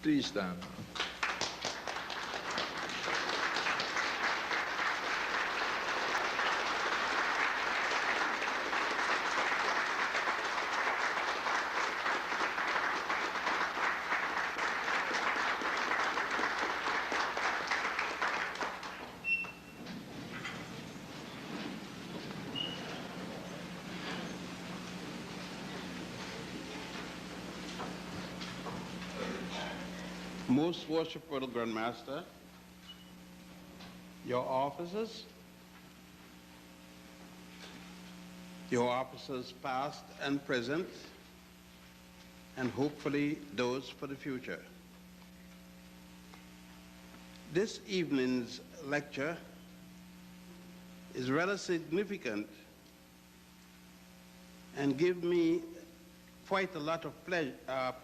Please stand. Most worshipful Grand Master, your officers past and present, and hopefully those for the future. This evening's lecture is rather significant and gives me quite a lot of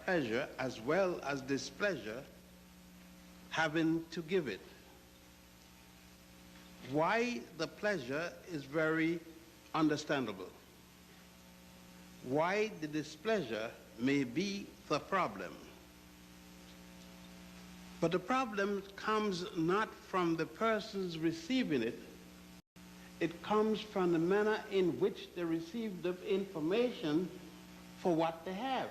pleasure as well as displeasure having to give it. Why the pleasure is very understandable. Why the displeasure may be the problem. But the problem comes not from the persons receiving it, it comes from the manner in which they receive the information for what they have.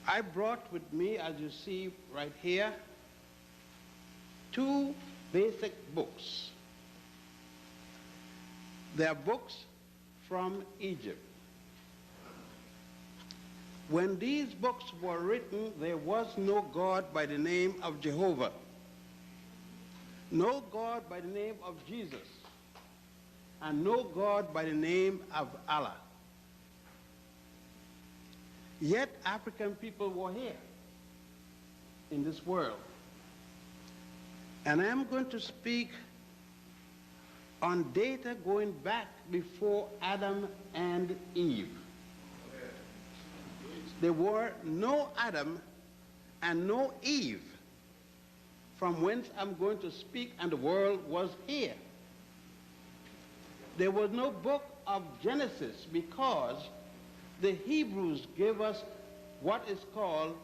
I brought with me, as you see right here, two basic books. They are books from Egypt. When these books were written, there was no God by the name of Jehovah, no God by the name of Jesus, and no God by the name of Allah. Yet African people were here in this world. And I'm going to speak on data going back before Adam and Eve. There were no Adam and no Eve, from whence I'm going to speak, and the world was here. There was no book of Genesis because the Hebrews gave us what is called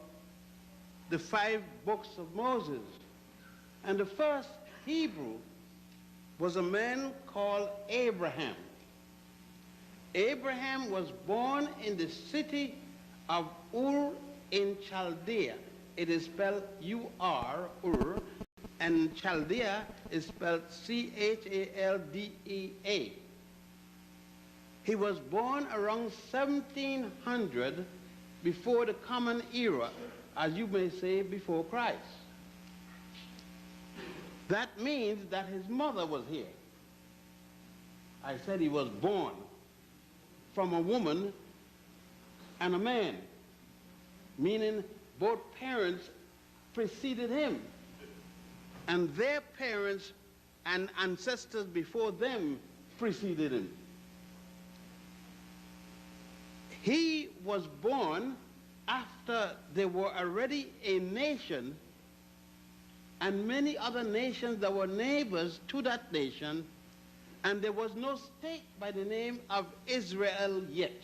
the 5 books of Moses. And the first Hebrew was a man called Abraham. Abraham was born in the city of Ur in Chaldea. It is spelled U-R, Ur, and Chaldea is spelled C-H-A-L-D-E-A. He was born around 1700, before the Common Era, as you may say, before Christ. That means that his mother was here. I said he was born from a woman and a man, meaning both parents preceded him, and their parents and ancestors before them preceded him. He was born after there were already a nation and many other nations that were neighbors to that nation, and there was no state by the name of Israel yet.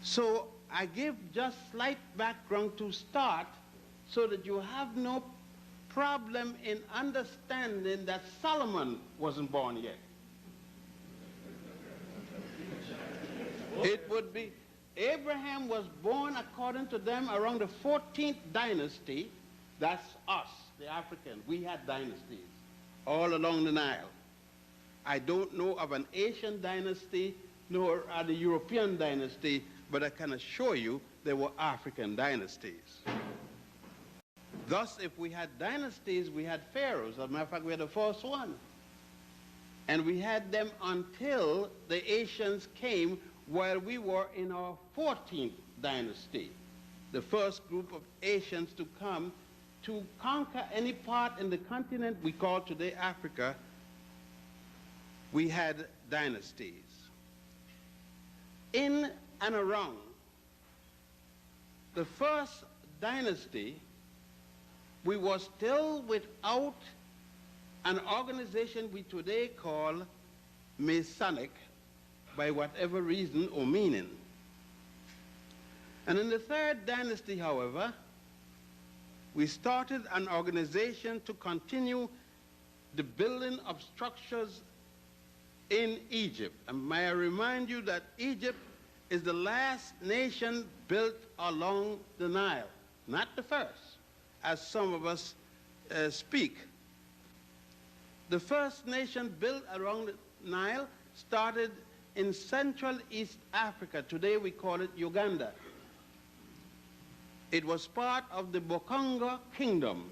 So I give just slight background to start so that you have no problem in understanding that Solomon wasn't born yet. It would be, Abraham was born, according to them, around the 14th dynasty. That's us, the Africans. We had dynasties all along the Nile. I don't know of an Asian dynasty nor the European dynasty, but I can assure you there were African dynasties. Thus, if we had dynasties, we had pharaohs. As a matter of fact, we had the first one. And we had them until the Asians came, while we were in our 14th dynasty, the first group of Asians to come to conquer any part in the continent we call today Africa. We had dynasties. In and around the first dynasty, we were still without an organization we today call Masonic, by whatever reason or meaning. And in the third dynasty, however, we started an organization to continue the building of structures in Egypt. And may I remind you that Egypt is the last nation built along the Nile, not the first, as some of us speak. The first nation built along the Nile started in Central East Africa. Today we call it Uganda. It was part of the Bokongo Kingdom.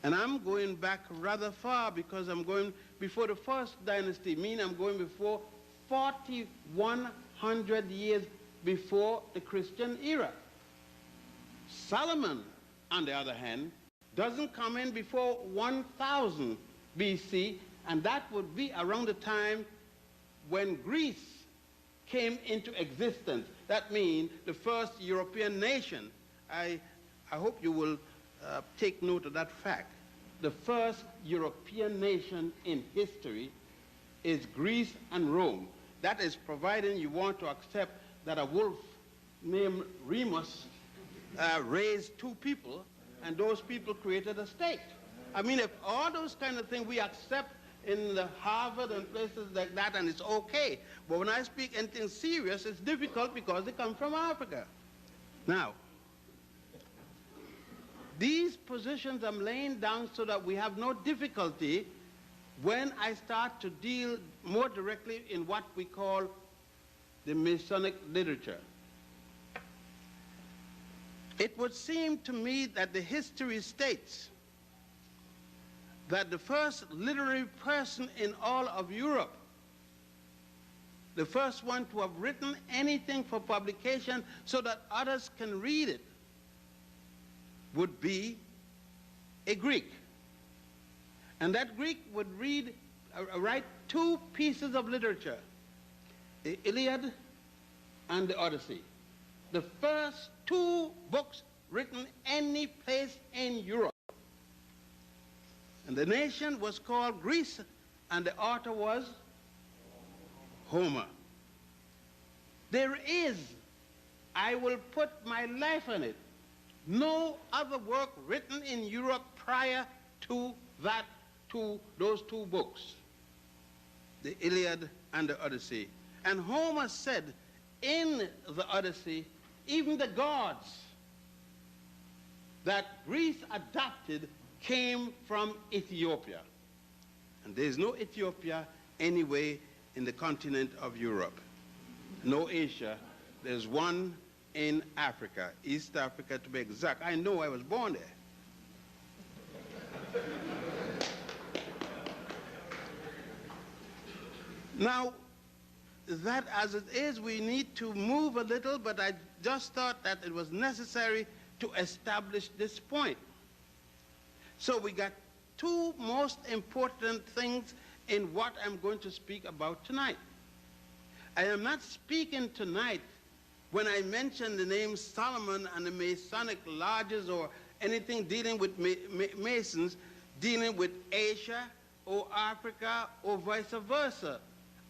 And I'm going back rather far because I'm going before the first dynasty, meaning I'm going before 4,100 years before the Christian era. Solomon, on the other hand, doesn't come in before 1000 BC, and that would be around the time when Greece came into existence. That means the first European nation. I hope you will take note of that fact. The first European nation in history is Greece and Rome. That is providing you want to accept that a wolf named Remus raised two people, and those people created a state. I mean, if all those kind of things we accept in the Harvard and places like that, and it's okay. But when I speak anything serious, it's difficult because they come from Africa. Now, these positions I'm laying down so that we have no difficulty when I start to deal more directly in what we call the Masonic literature. It would seem to me that the history states that the first literary person in all of Europe, the first one to have written anything for publication so that others can read it, would be a Greek. And that Greek would write two pieces of literature, the Iliad and the Odyssey. The first two books written any place in Europe. And the nation was called Greece, and the author was Homer. There is, I will put my life on it, no other work written in Europe prior to that, to those two books, the Iliad and the Odyssey. And Homer said in the Odyssey, even the gods that Greece adopted came from Ethiopia. And there's no Ethiopia anyway in the continent of Europe. No Asia. There's one in Africa, East Africa to be exact. I know, I was born there. Now, that as it is, we need to move a little, but I just thought that it was necessary to establish this point. So we got two most important things in what I'm going to speak about tonight. I am not speaking tonight when I mention the name Solomon and the Masonic lodges or anything dealing with Masons, dealing with Asia or Africa or vice versa.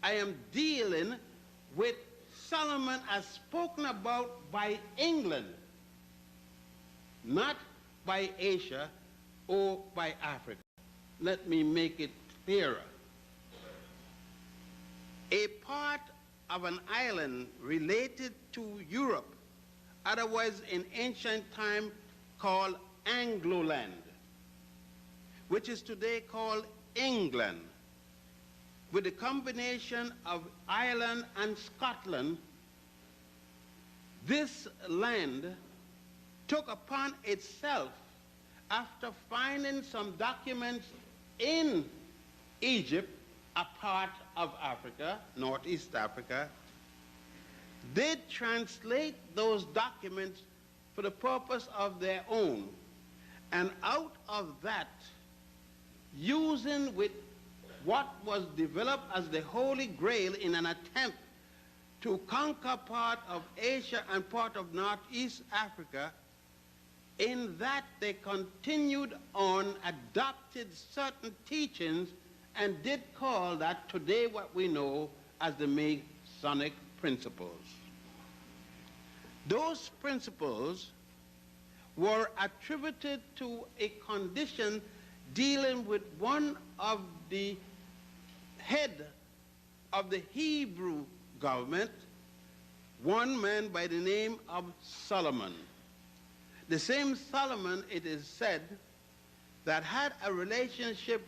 I am dealing with Solomon as spoken about by England, not by Asia or by Africa. Let me make it clearer. A part of an island related to Europe, otherwise in ancient time called Anglo-land, which is today called England, with a combination of Ireland and Scotland. This land took upon itself, after finding some documents in Egypt, a part of Africa, Northeast Africa, did translate those documents for the purpose of their own. And out of that, using with what was developed as the Holy Grail in an attempt to conquer part of Asia and part of Northeast Africa, in that they continued on, adopted certain teachings, and did call that today what we know as the Masonic principles. Those principles were attributed to a condition dealing with one of the head of the Hebrew government, one man by the name of Solomon. The same Solomon, it is said, that had a relationship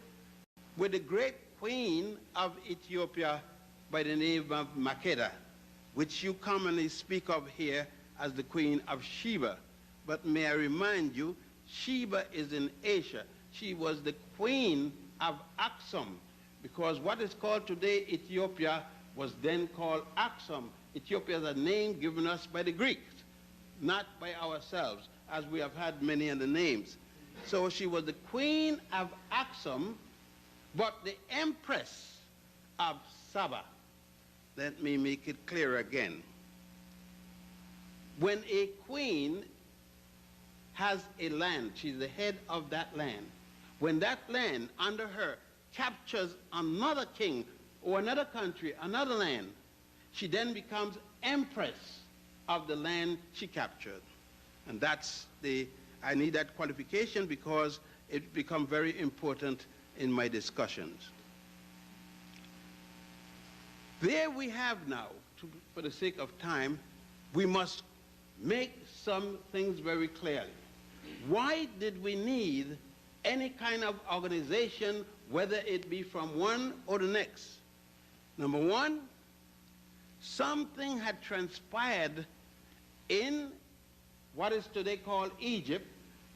with the great queen of Ethiopia by the name of Makeda, which you commonly speak of here as the Queen of Sheba. But may I remind you, Sheba is in Asia. She was the queen of Aksum, because what is called today Ethiopia was then called Aksum. Ethiopia is a name given us by the Greeks, not by ourselves, as we have had many other names. So she was the queen of Aksum, but the empress of Saba. Let me make it clear again. When a queen has a land, she's the head of that land. When that land under her captures another king or another country, another land, she then becomes empress of the land she captured. And that's I need that qualification because it becomes very important in my discussions. There we have now, for the sake of time, we must make some things very clearly. Why did we need any kind of organization, whether it be from one or the next? Number one, something had transpired in what is today called Egypt,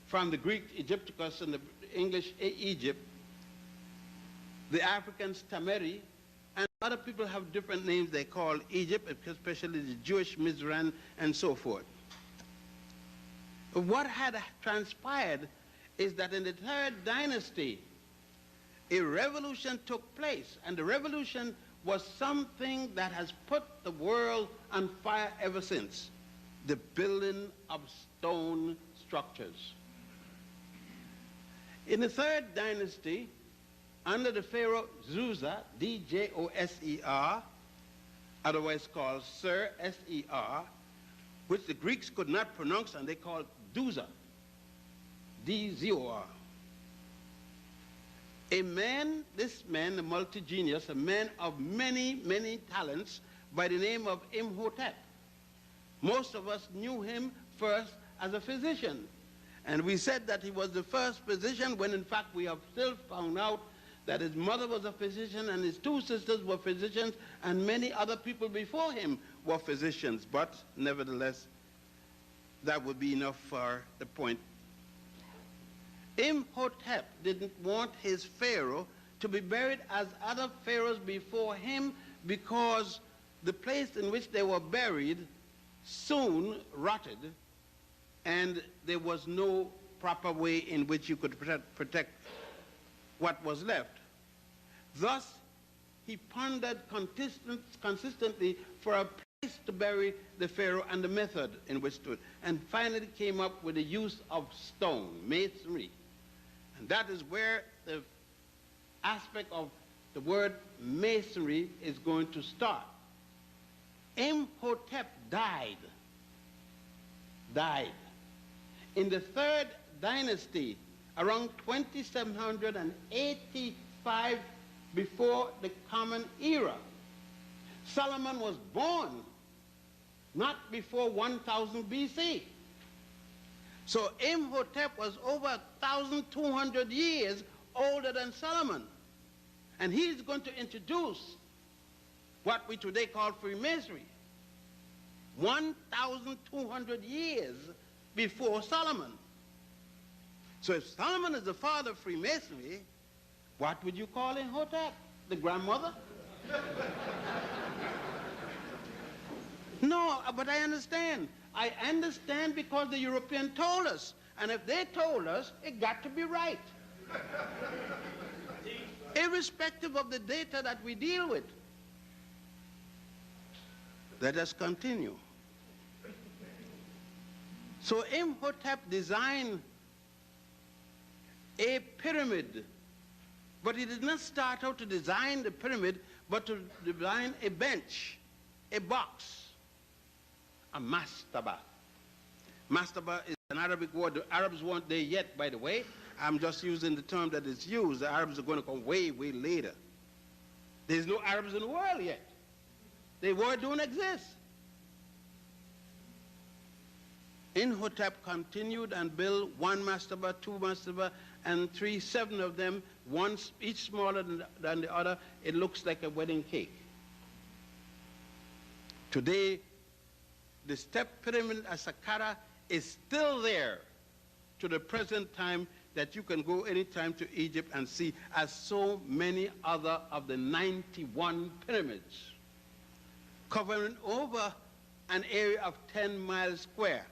from the Greek Egypticus and the English Egypt, the Africans Tameri, and other people have different names they call Egypt, especially the Jewish Mizraim and so forth. What had transpired is that in the third dynasty, a revolution took place, and the revolution was something that has put the world on fire ever since: the building of stone structures. In the third dynasty, under the Pharaoh Djoser, D-J-O-S-E-R, otherwise called Sir, S-E-R, which the Greeks could not pronounce, and they called Djoser, D-Z-O-R. A man, this man, a multi-genius, a man of many, many talents by the name of Imhotep. Most of us knew him first as a physician. And we said that he was the first physician when in fact we have still found out that his mother was a physician and his two sisters were physicians and many other people before him were physicians. But nevertheless, that would be enough for the point. Imhotep didn't want his pharaoh to be buried as other pharaohs before him because the place in which they were buried soon rotted and there was no proper way in which you could protect what was left. Thus, he pondered consistently for a place to bury the pharaoh and the method in which to, and finally came up with the use of stone, masonry. And that is where the aspect of the word masonry is going to start. Imhotep died in the third dynasty around 2785 before the Common Era. Solomon was born not before 1000 BC. So Imhotep was over 1,200 years older than Solomon. And he's going to introduce what we today call Freemasonry. 1,200 years before Solomon. So if Solomon is the father of Freemasonry, what would you call Imhotep? The grandmother? No, but I understand. I understand because the European told us. And if they told us, it got to be right. Irrespective of the data that we deal with. Let us continue. So Imhotep designed a pyramid, but he did not start out to design the pyramid, but to design a bench, a box, a mastaba. Mastaba is an Arabic word. The Arabs weren't there yet, by the way. I'm just using the term that is used. The Arabs are going to come way, way later. There's no Arabs in the world yet. The word don't exist. Imhotep continued and built one mastaba, two mastaba, and three, seven of them, one each smaller than the other. It looks like a wedding cake. Today, the step pyramid at Saqqara is still there to the present time, that you can go anytime to Egypt and see, as so many other of the 91 pyramids, covering over an area of 10 miles square.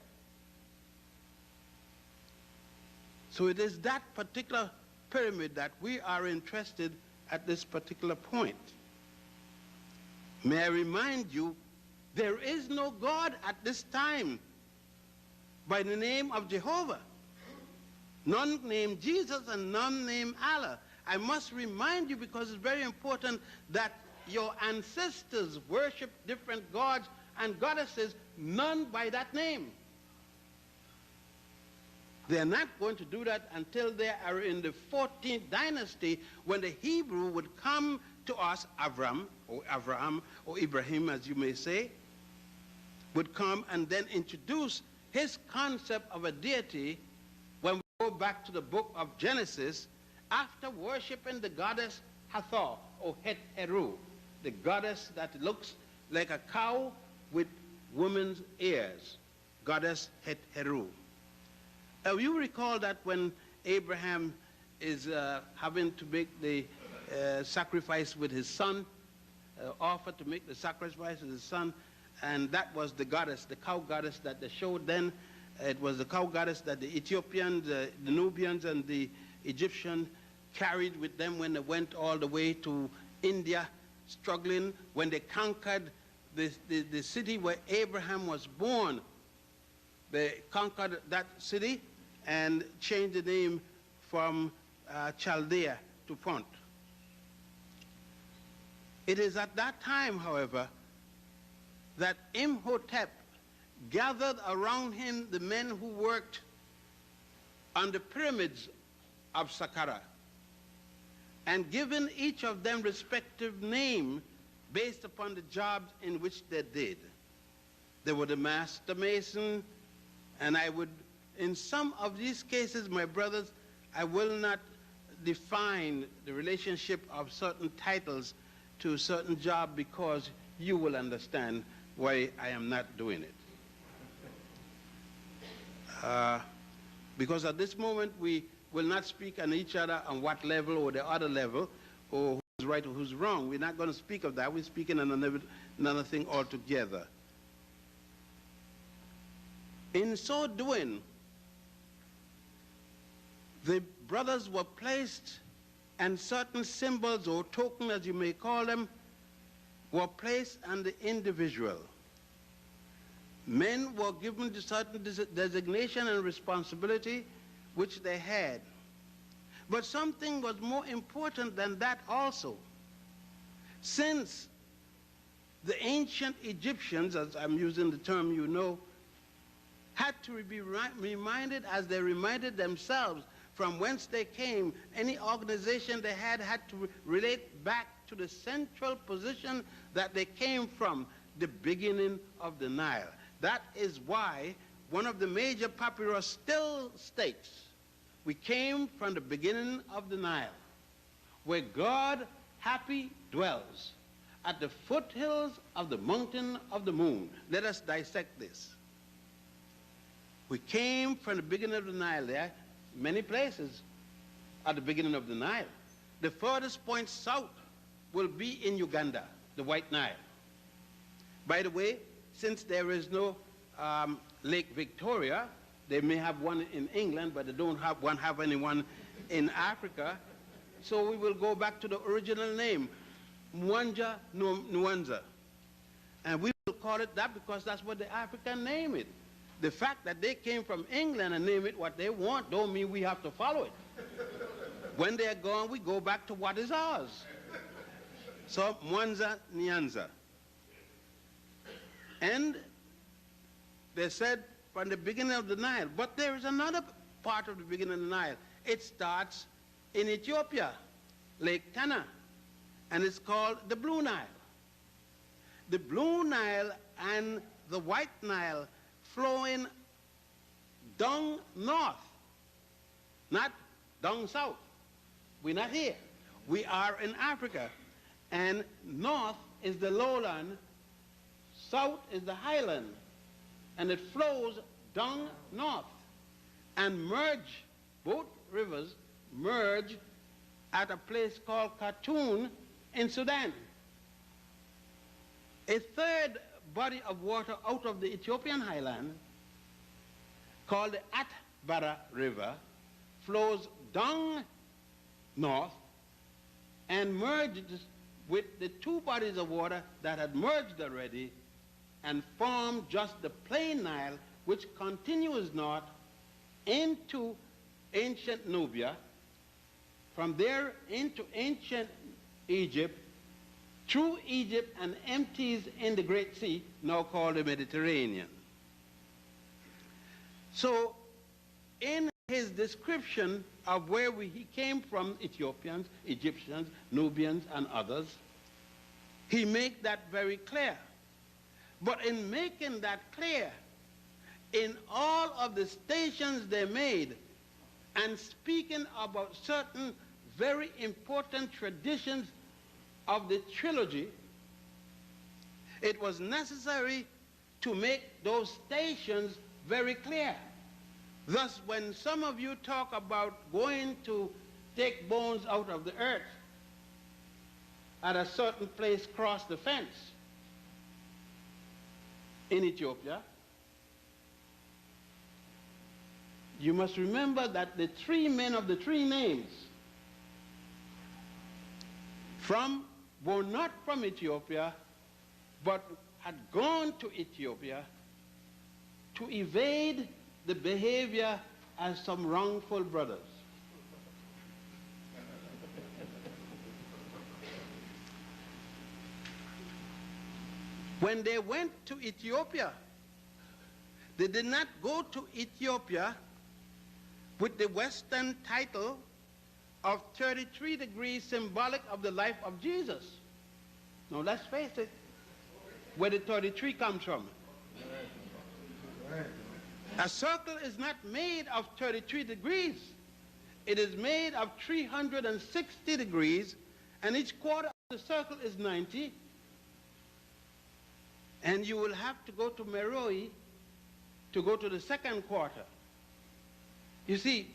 So it is that particular pyramid that we are interested at this particular point. May I remind you, there is no God at this time by the name of Jehovah. None named Jesus and none named Allah. I must remind you, because it's very important, that your ancestors worshiped different gods and goddesses, none by that name. They're not going to do that until they are in the 14th dynasty, when the Hebrew would come to us, Avraham or Ibrahim, as you may say, would come and then introduce his concept of a deity. When we go back to the book of Genesis, after worshiping the goddess Hathor or Het-Heru, the goddess that looks like a cow with woman's ears, goddess Het-Heru. You recall that when Abraham is having to make the sacrifice with his son, offer to make the sacrifice with his son, and that was the goddess, the cow goddess that they showed then. It was the cow goddess that the Ethiopians, the Nubians, and the Egyptians carried with them when they went all the way to India, struggling. When they conquered the city where Abraham was born, they conquered that city and changed the name from Chaldea to Punt. It is at that time, however, that Imhotep gathered around him the men who worked on the pyramids of Saqqara, and given each of them respective name based upon the jobs in which they did. They were the master mason, and I would, in some of these cases, my brothers, I will not define the relationship of certain titles to a certain job, because you will understand why I am not doing it. Because at this moment we will not speak on each other on what level or the other level, or who's right or who's wrong. We're not going to speak of that. We're speaking on another thing altogether. In so doing, the brothers were placed, and certain symbols or tokens, as you may call them, were placed on the individual. Men were given a certain designation and responsibility which they had. But something was more important than that also. Since the ancient Egyptians, as I'm using the term you know, had to be reminded, as they reminded themselves, from whence they came. Any organization they had to relate back to the central position that they came from, the beginning of the Nile. That is why one of the major papyrus still states, we came from the beginning of the Nile, where God happy dwells, at the foothills of the mountain of the moon. Let us dissect this. We came from the beginning of the Nile. There are many places at the beginning of the Nile. The furthest point south will be in Uganda, the White Nile. By the way, since there is no Lake Victoria, they may have one in England, but they don't have anyone in Africa. So we will go back to the original name, Mwanja Nwanza. And we will call it that because that's what the African name it. The fact that they came from England and name it what they want don't mean we have to follow it. When they're gone, we go back to what is ours. So, Mwanza Nyanza. And they said from the beginning of the Nile. But there is another part of the beginning of the Nile. It starts in Ethiopia, Lake Tana, and it's called the Blue Nile. The Blue Nile and the White Nile flowing down north, not down south. We're not here. We are in Africa, and north is the lowland, south is the highland, and it flows down north and merge, both rivers merge at a place called Khartoum in Sudan. A third body of water out of the Ethiopian highland, called the Atbara River, flows down north and merges with the two bodies of water that had merged already and formed just the plain Nile, which continues north into ancient Nubia, from there into ancient Egypt, through Egypt, and empties in the Great Sea, now called the Mediterranean. So in his description of where he came from, Ethiopians, Egyptians, Nubians, and others, he makes that very clear. But in making that clear, in all of the stations they made, and speaking about certain very important traditions of the trilogy, it was necessary to make those stations very clear. Thus, when some of you talk about going to take bones out of the earth at a certain place across the fence in Ethiopia, you must remember that the three men of the three names were not from Ethiopia, but had gone to Ethiopia to evade the behavior as some wrongful brothers. When they went to Ethiopia, they did not go to Ethiopia with the Western title of 33 degrees symbolic of the life of Jesus. Now let's face it, where the 33 comes from. A circle is not made of 33 degrees. It is made of 360 degrees, and each quarter of the circle is 90. And you will have to go to Meroe to go to the second quarter. You see,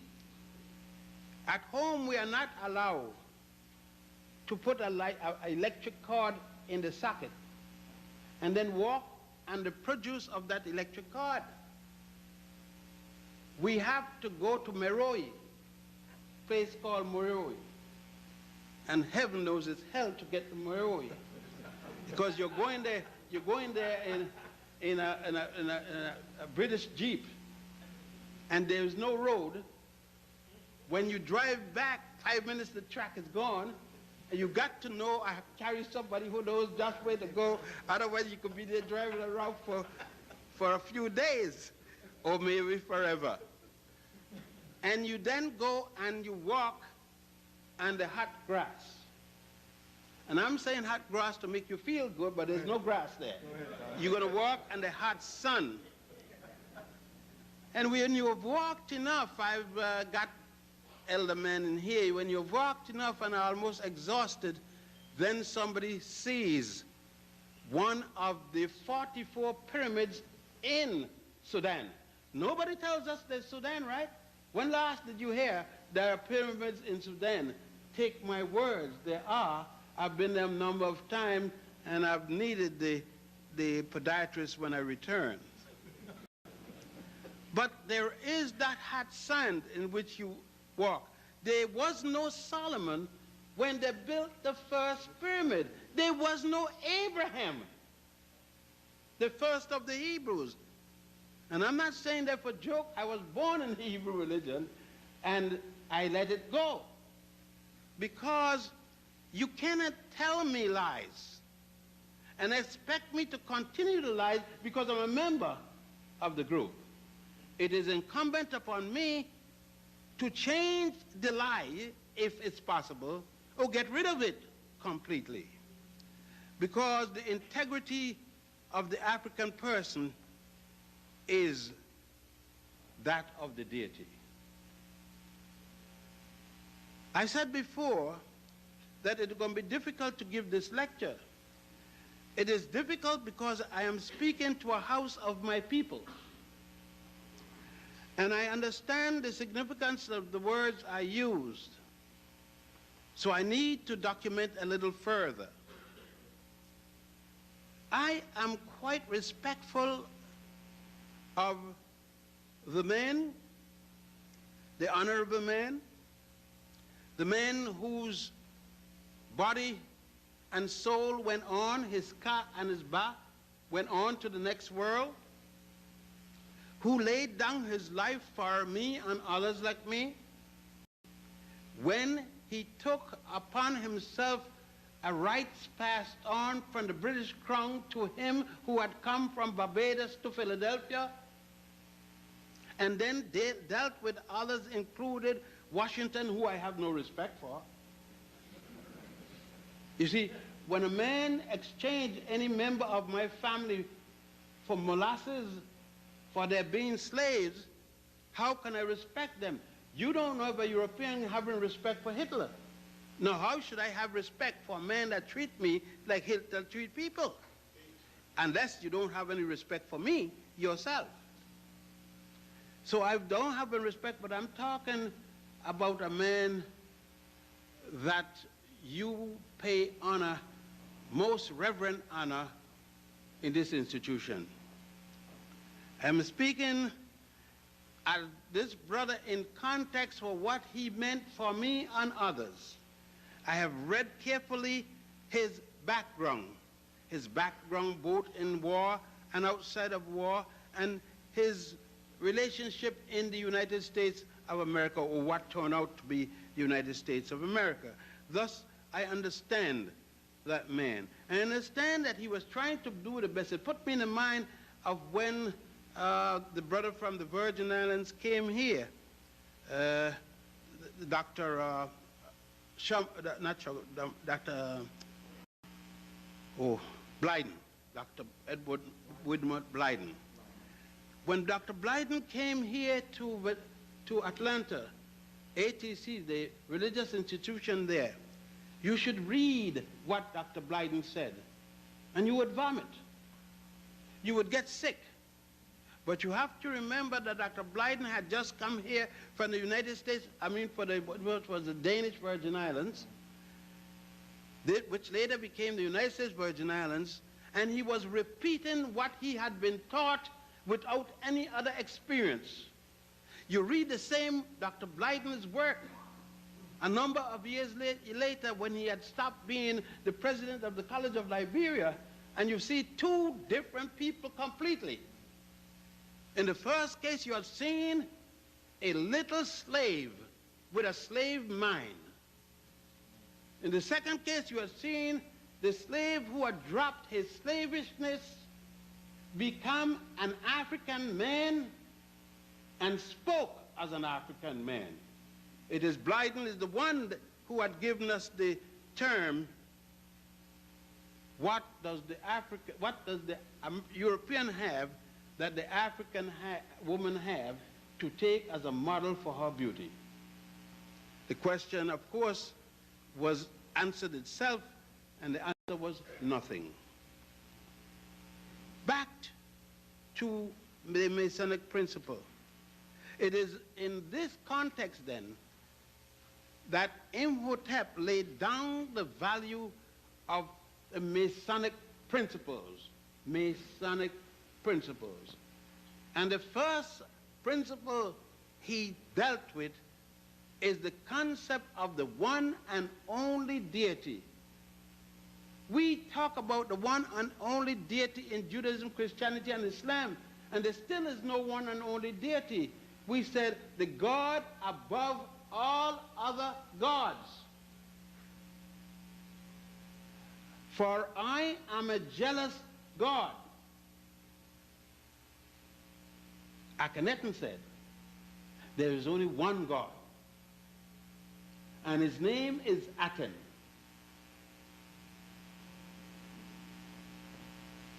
at home we are not allowed to put an electric cord in the socket and then walk on the produce of that electric cord. We have to go to Meroe, a place called Meroe. And heaven knows it's hell to get to Meroe, because you're going there in a British Jeep, and there's no road. When you drive back 5 minutes, the track is gone, and you got to know I have to carry somebody who knows just where to go. Otherwise, you could be there driving around for a few days, or maybe forever. And you then go and you walk on the hot grass. And I'm saying hot grass to make you feel good, but there's no grass there. You're going to walk in the hot sun. And when you have walked enough, I've got elder men in here, when you've walked enough and are almost exhausted, then somebody sees one of the 44 pyramids in Sudan. Nobody tells us there's Sudan, right? When last did you hear there are pyramids in Sudan? Take my words, there are. I've been there a number of times, and I've needed the podiatrist when I return. But there is that hot sand in which you walk. There was no Solomon when they built the first pyramid. There was no Abraham, the first of the Hebrews. And I'm not saying that for joke. I was born in the Hebrew religion, and I let it go. Because you cannot tell me lies and expect me to continue to lie because I'm a member of the group. it is incumbent upon me to change the lie, if it's possible, or get rid of it completely. Because the integrity of the African person is that of the deity. I said before that it's going to be difficult to give this lecture. It is difficult because I am speaking to a house of my people. And I understand the significance of the words I used. So I need to document a little further. I am quite respectful of the men, the honorable man, the man whose body and soul went on, his ka and his ba, went on to the next world, who laid down his life for me and others like me, when he took upon himself a rights passed on from the British Crown to him who had come from Barbados to Philadelphia, and then dealt with others, included Washington, who I have no respect for. You see, when a man exchanged any member of my family for molasses, for their being slaves, how can I respect them? You don't know if a European having respect for Hitler. Now, how should I have respect for a man that treats me like Hitler treats people? Unless you don't have any respect for me yourself. So I don't have any respect, but I'm talking about a man that you pay honor, most reverent honor, in this institution. I'm speaking at this brother in context for what he meant for me and others. I have read carefully his background both in war and outside of war, and his relationship in the United States of America, or what turned out to be the United States of America. Thus, I understand that man. I understand that he was trying to do the best. It put me in the mind of when the brother from the Virgin Islands came here, Dr. Blyden, Dr. Edward Widmer Blyden. When Dr. Blyden came here to Atlanta, ATC, the religious institution there, you should read what Dr. Blyden said, and you would vomit. You would get sick. But you have to remember that Dr. Blyden had just come here from the United States, for what was the Danish Virgin Islands, which later became the United States Virgin Islands, and he was repeating what he had been taught without any other experience. You read the same Dr. Blyden's work a number of years later when he had stopped being the president of the College of Liberia, and you see two different people completely. In the first case, you have seen a little slave with a slave mind. In the second case, you have seen the slave who had dropped his slavishness, become an African man, and spoke as an African man. It is Blyden is the one who had given us the term, what does the European have that the African woman have to take as a model for her beauty? The question, of course, was answered itself, and the answer was nothing. Back to the Masonic principle. It is in this context, then, that Imhotep laid down the value of the Masonic principles. Masonic principles. And the first principle he dealt with is the concept of the one and only deity. We talk about the one and only deity in Judaism, Christianity, and Islam, and there still is no one and only deity. We said the God above all other gods. For I am a jealous God. Akhenaten said, there is only one God, and his name is Aten.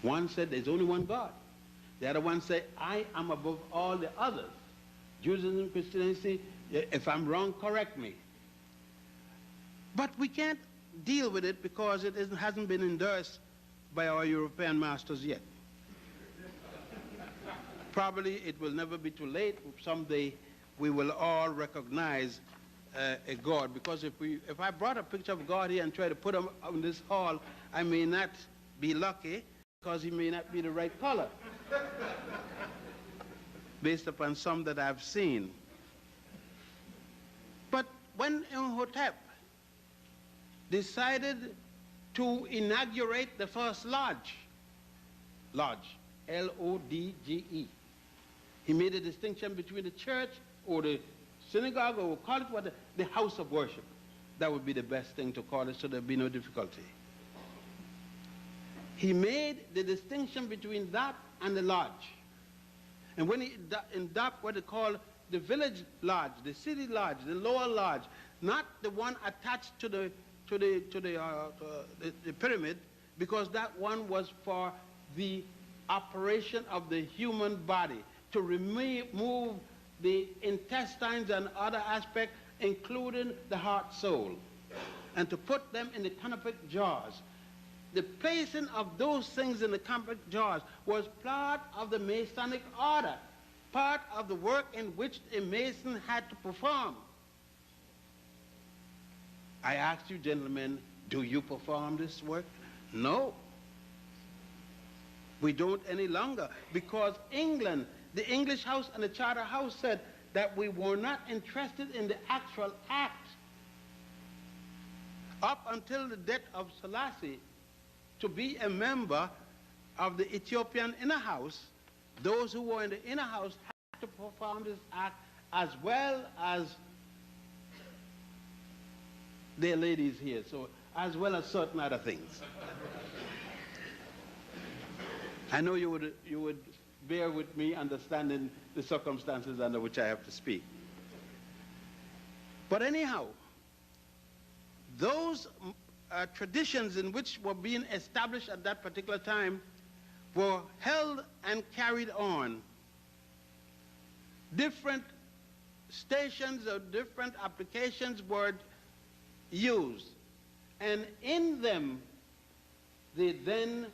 One said there's only one God. The other one said, I am above all the others. Judaism, Christianity, if I'm wrong, correct me. But we can't deal with it because it hasn't been endorsed by our European masters yet. Probably it will never be too late. Someday we will all recognize a God, because if I brought a picture of God here and try to put him in this hall, I may not be lucky because he may not be the right color based upon some that I've seen. But when Imhotep decided to inaugurate the first lodge, L-O-D-G-E, he made a distinction between the church or the synagogue, or we'll call it what, the house of worship. That would be the best thing to call it, so there'd be no difficulty. He made the distinction between that and the lodge. And when he adopted what they call the village lodge, the city lodge, the lower lodge, not the one attached to the pyramid, because that one was for the operation of the human body, to remove the intestines and other aspects, including the heart, soul, and to put them in the canopic jars. The placing of those things in the canopic jars was part of the Masonic order, part of the work in which a Mason had to perform. I asked you, gentlemen, do you perform this work? No. We don't any longer, because England, the English House and the Charter House, said that we were not interested in the actual act. Up until the death of Selassie, to be a member of the Ethiopian inner house, those who were in the inner house had to perform this act, as well as their ladies here, so as well as certain other things. I know you would bear with me understanding the circumstances under which I have to speak. But anyhow, those traditions in which were being established at that particular time were held and carried on. Different stations or different applications were used, and in them they then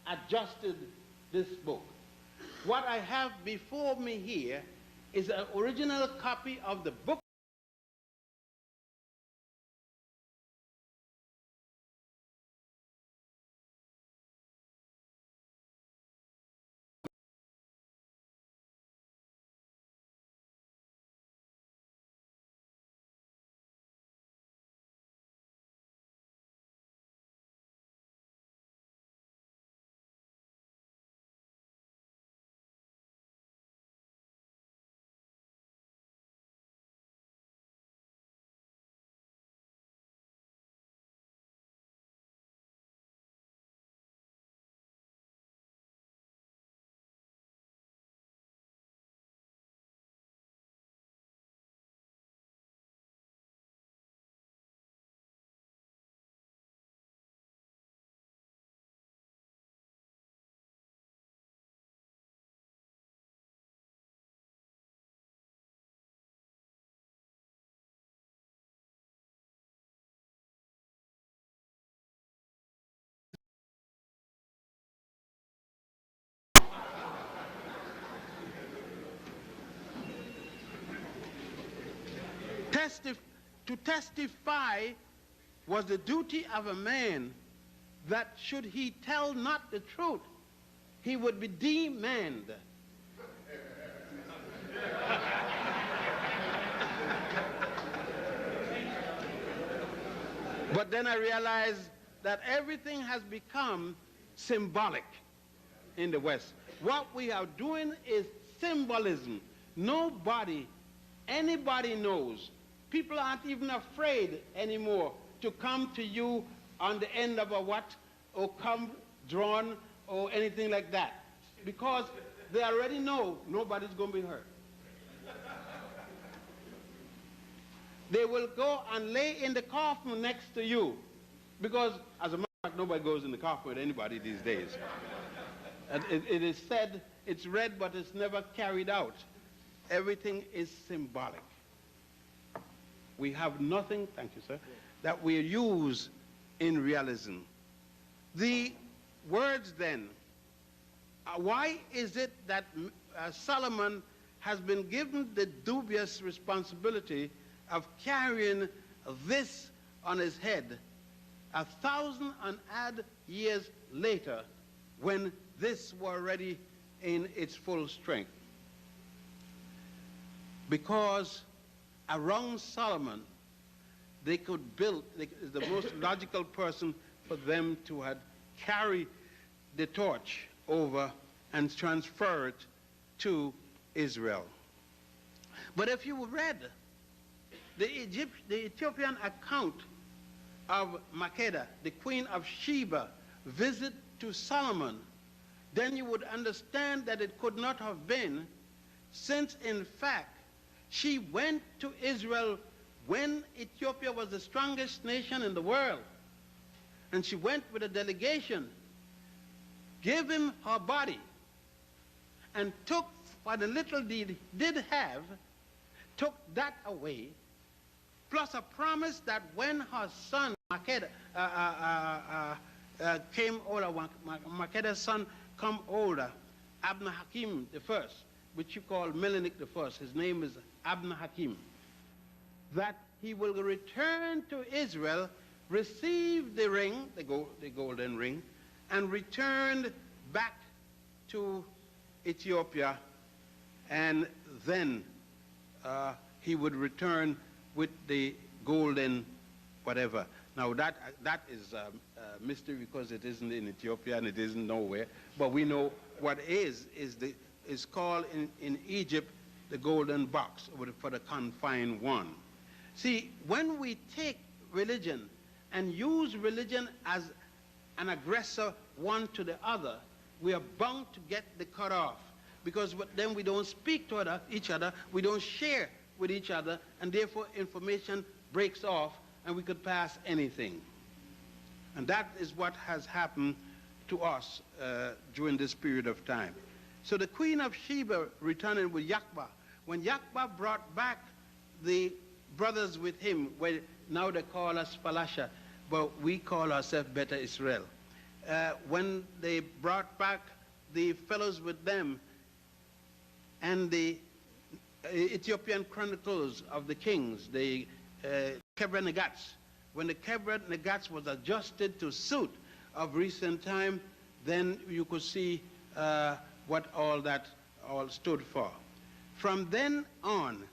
adjusted this book. What I have before me here is an original copy of the book to testify was the duty of a man, that should he tell not the truth, he would be demanded. But then I realized that everything has become symbolic in the West. What we are doing is symbolism. Anybody knows. People aren't even afraid anymore to come to you on the end of a what, or come drawn, or anything like that. Because they already know nobody's going to be hurt. They will go and lay in the coffin next to you, because, as a matter of fact, nobody goes in the coffin with anybody these days. And it is said, it's read, but it's never carried out. Everything is symbolic. We have nothing, thank you, sir, that we use in realism. The words then, why is it that Solomon has been given the dubious responsibility of carrying this on his head 1,000 and odd years later, when this were already in its full strength? Because around Solomon, they could build, the most logical person for them to have carry the torch over and transfer it to Israel. But if you read the Ethiopian account of Makeda, the queen of Sheba, visit to Solomon, then you would understand that it could not have been, since in fact she went to Israel when Ethiopia was the strongest nation in the world. And she went with a delegation, gave him her body, and took what the little did have, took that away, plus a promise that when her son Makeda came older, Makeda's son come older, Abner Hakim the first, which you call Melanik the first, his name is Abner Hakim, that he will return to Israel, receive the ring, the golden ring, and return back to Ethiopia, and then he would return with the golden whatever. Now that is a mystery, because it isn't in Ethiopia and it isn't nowhere, but we know what is called in Egypt the golden box, for the confined one. See, when we take religion and use religion as an aggressor one to the other, we are bound to get the cut off, because then we don't speak to each other, we don't share with each other, and therefore information breaks off and we could pass anything. And that is what has happened to us during this period of time. So the queen of Sheba returning with Yakba. When Yakba brought back the brothers with him, well, now they call us Falasha, but we call ourselves Beta Israel. When they brought back the fellows with them, and the Ethiopian Chronicles of the Kings, the Kebra Nagats, when the Kebra Nagats was adjusted to suit of recent time, then you could see what all that all stood for. From then on,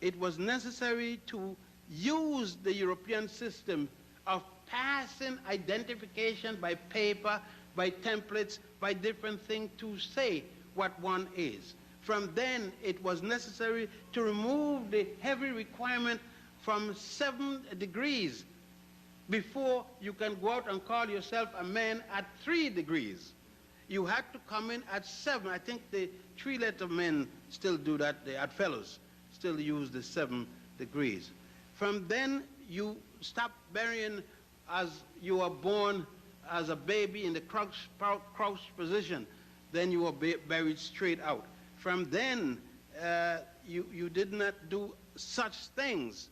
it was necessary to use the European system of passing identification by paper, by templates, by different things to say what one is. From then, it was necessary to remove the heavy requirement from 7 degrees before you can go out and call yourself a man at 3 degrees. You had to come in at 7. I think the 3-letter men still do that. The fellows still use the 7 degrees. From then, you stop burying as you were born as a baby in the crouch position. Then you were buried straight out. From then, you did not do such things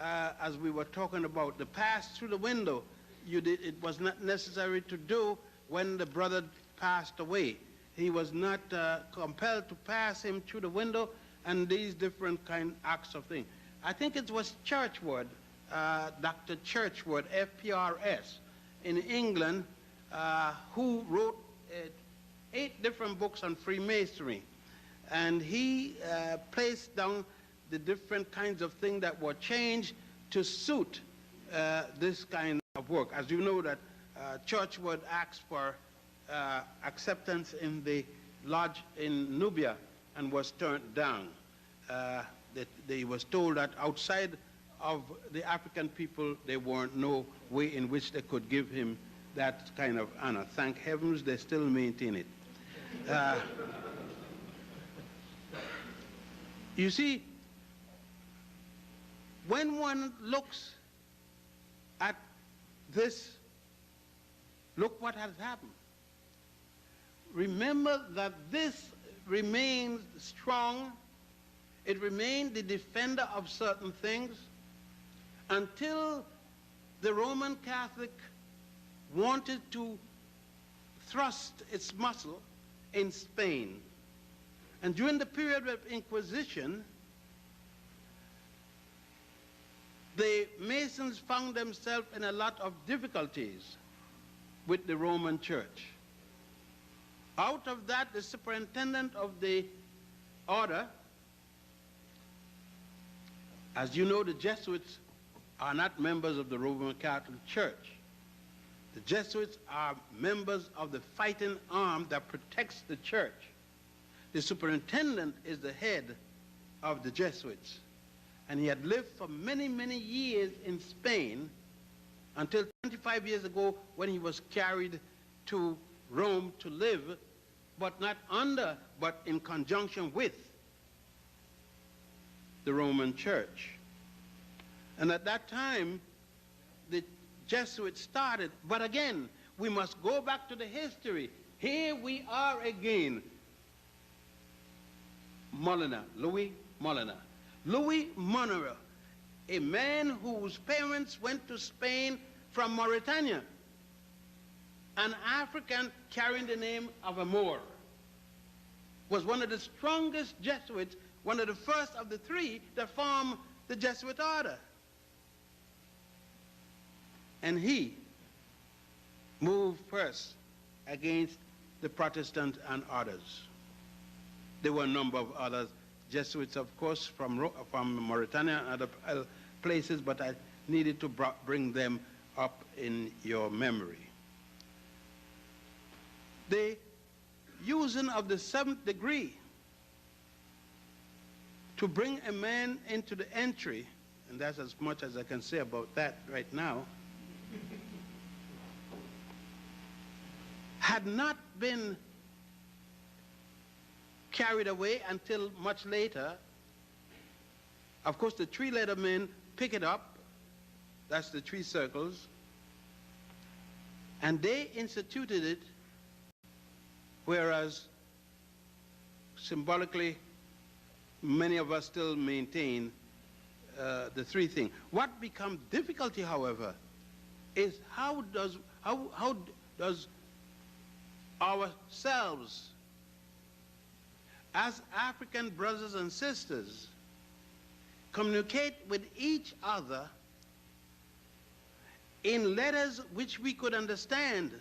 as we were talking about. The pass through the window, it was not necessary to do when the brother passed away. He was not compelled to pass him through the window, and these different kind acts of things. I think it was Churchward, Dr. Churchward, FPRS, in England, who wrote 8 different books on Freemasonry. And he placed down the different kinds of things that were changed to suit this kind of work. As you know, that Churchward asked for acceptance in the lodge in Nubia and was turned down. They was told that outside of the African people, there weren't no way in which they could give him that kind of honor. Thank heavens they still maintain it. You see, when one looks at this, look what has happened. Remember that this remains strong. It remained the defender of certain things until the Roman Catholic wanted to thrust its muscle in Spain. And during the period of Inquisition, the Masons found themselves in a lot of difficulties with the Roman Church. Out of that, the superintendent of the order, as you know, the Jesuits are not members of the Roman Catholic Church. The Jesuits are members of the fighting arm that protects the church. The superintendent is the head of the Jesuits. And he had lived for many, many years in Spain until 25 years ago when he was carried to Rome to live, but not under, but in conjunction with the Roman Church. And at that time, the Jesuits started. But again, we must go back to the history. Here we are again. Louis Molina. Louis Monera, a man whose parents went to Spain from Mauritania, an African carrying the name of a Moor, was one of the strongest Jesuits, one of the first of the three that formed the Jesuit order. And he moved first against the Protestants and others. There were a number of others, Jesuits, of course, from Mauritania and other places, but I needed to bring them up in your memory. The using of the seventh degree to bring a man into the entry, and that's as much as I can say about that right now, had not been carried away until much later. Of course, the three-letter men pick it up. That's the three circles. And they instituted it, whereas symbolically, many of us still maintain the three things. What becomes difficulty, however, is how does ourselves, as African brothers and sisters, communicate with each other in letters which we could understand,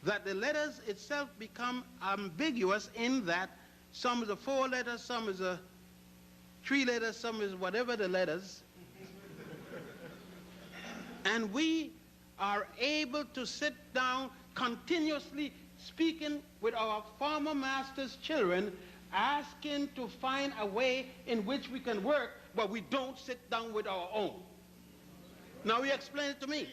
that the letters itself become ambiguous in that some is a 4 letters, some is a 3 letters, some is whatever the letters. And we are able to sit down continuously speaking with our former master's children, asking to find a way in which we can work, but we don't sit down with our own. Now you explain it to me.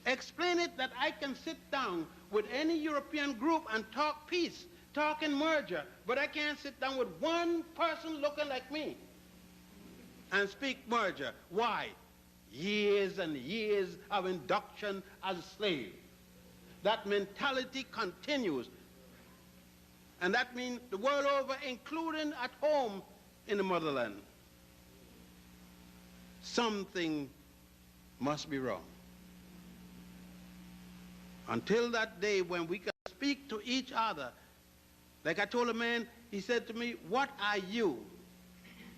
Explain it that I can sit down with any European group and talk peace, talk in merger, but I can't sit down with one person looking like me and speak merger. Why? Years and years of induction as a slave. That mentality continues. And that means the world over, including at home in the motherland. Something must be wrong. Until that day when we can speak to each other. Like I told a man, he said to me, "What are you?"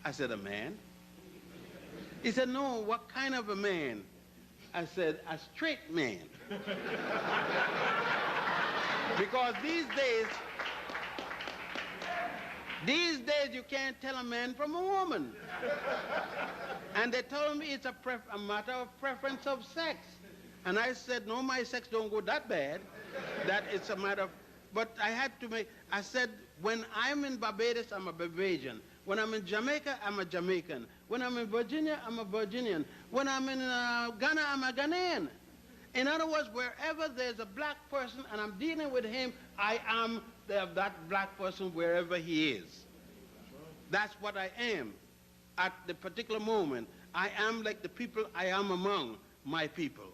I said, "A man." He said, "No, what kind of a man?" I said, "A straight man." Because these days you can't tell a man from a woman. And they told me it's a matter of preference of sex. And I said, no, my sex don't go that bad, that it's a matter of, but I had to make, I said, when I'm in Barbados, I'm a Barbadian. When I'm in Jamaica, I'm a Jamaican. When I'm in Virginia, I'm a Virginian. When I'm in Ghana, I'm a Ghanaian. In other words, wherever there's a black person and I'm dealing with him, I am of that black person wherever he is. That's what I am at the particular moment. I am like the people I am among my people.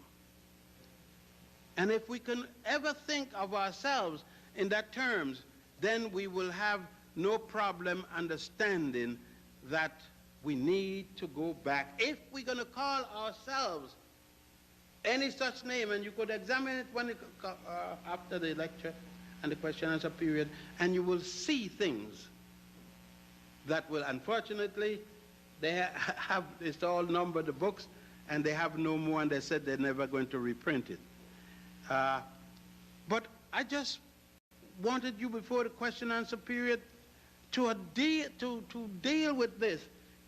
And if we can ever think of ourselves in that terms, then we will have no problem understanding that we need to go back. If we're going to call ourselves any such name, and you could examine it when after the lecture and the question and answer period, and you will see things that will, unfortunately, it's all numbered, the books, and they have no more, and they said they're never going to reprint it. But I just wanted you before the question and answer period to deal with this.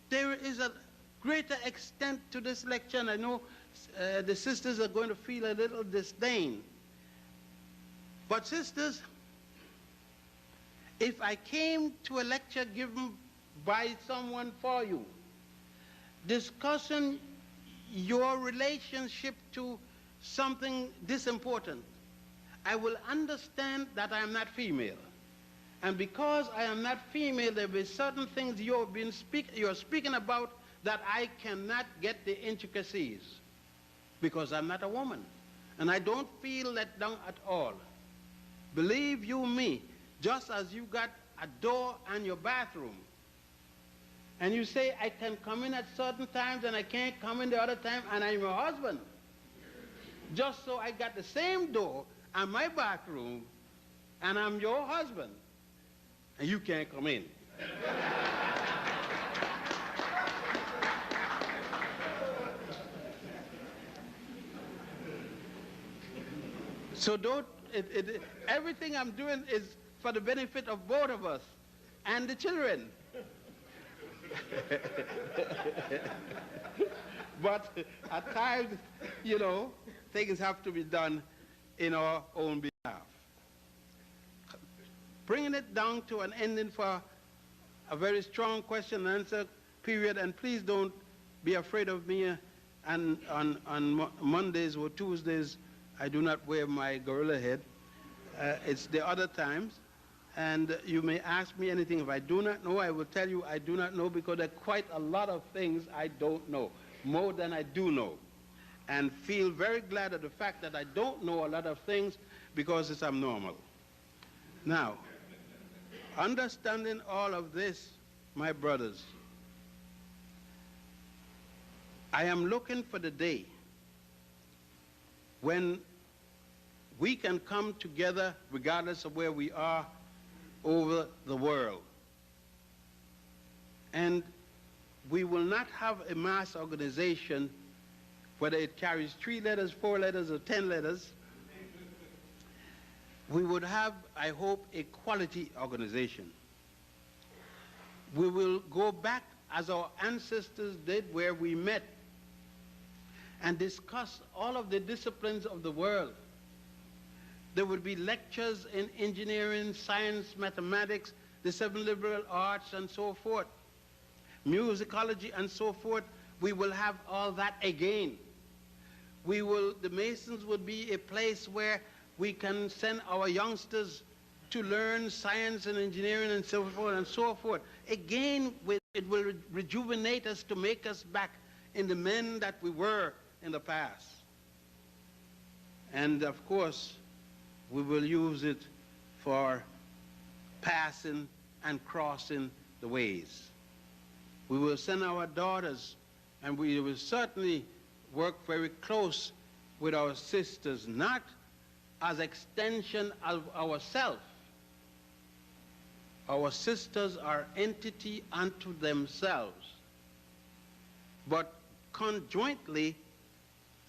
There is a greater extent to this lecture, and I know the sisters are going to feel a little disdain. But sisters, if I came to a lecture given by someone for you, discussing your relationship to something this important, I will understand that I am not female. And because I am not female, there will be certain things you're speaking about that I cannot get the intricacies, because I'm not a woman. And I don't feel let down at all. Believe you me, just as you got a door on your bathroom, and you say, I can come in at certain times and I can't come in the other time, and I'm your husband. Just so I got the same door on my bathroom, and I'm your husband, and you can't come in. So everything I'm doing is for the benefit of both of us and the children. But at times, you know, things have to be done in our own behalf. Bringing it down to an ending for a very strong question and answer period, and please don't be afraid of me. And on Mondays or Tuesdays, I do not wear my gorilla head. It's the other times. And you may ask me anything. If I do not know, I will tell you I do not know, because there are quite a lot of things I don't know, more than I do know. And feel very glad of the fact that I don't know a lot of things, because it's abnormal. Now, understanding all of this, my brothers, I am looking for the day when we can come together, regardless of where we are, over the world. And we will not have a mass organization, whether it carries 3 letters, 4 letters, or 10 letters. We would have, I hope, a quality organization. We will go back as our ancestors did, where we met and discuss all of the disciplines of the world. There would be lectures in engineering, science, mathematics, the 7 liberal arts, and so forth, musicology, and so forth. We will have all that again. The Masons would be a place where we can send our youngsters to learn science and engineering and so forth and so forth. Again, it will rejuvenate us to make us back in the men that we were in the past. And of course, we will use it for passing and crossing the ways. We will send our daughters, and we will certainly work very close with our sisters, not as extension of ourselves. Our sisters are entity unto themselves, but conjointly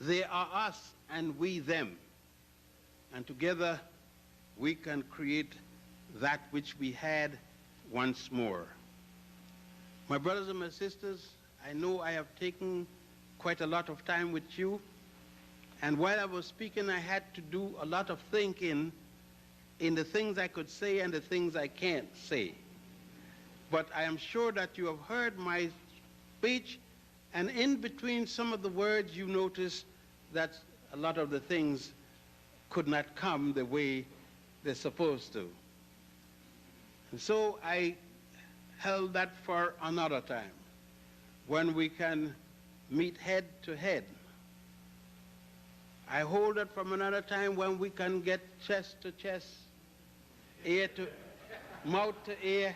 they are us and we them. And together we can create that which we had once more. My brothers and my sisters, I know I have taken quite a lot of time with you, and while I was speaking, I had to do a lot of thinking in the things I could say and the things I can't say. But I am sure that you have heard my speech, and in between some of the words you notice that a lot of the things could not come the way they're supposed to. And so I held that for another time, when we can meet head to head. I hold it from another time when we can get chest to chest, ear to mouth to ear,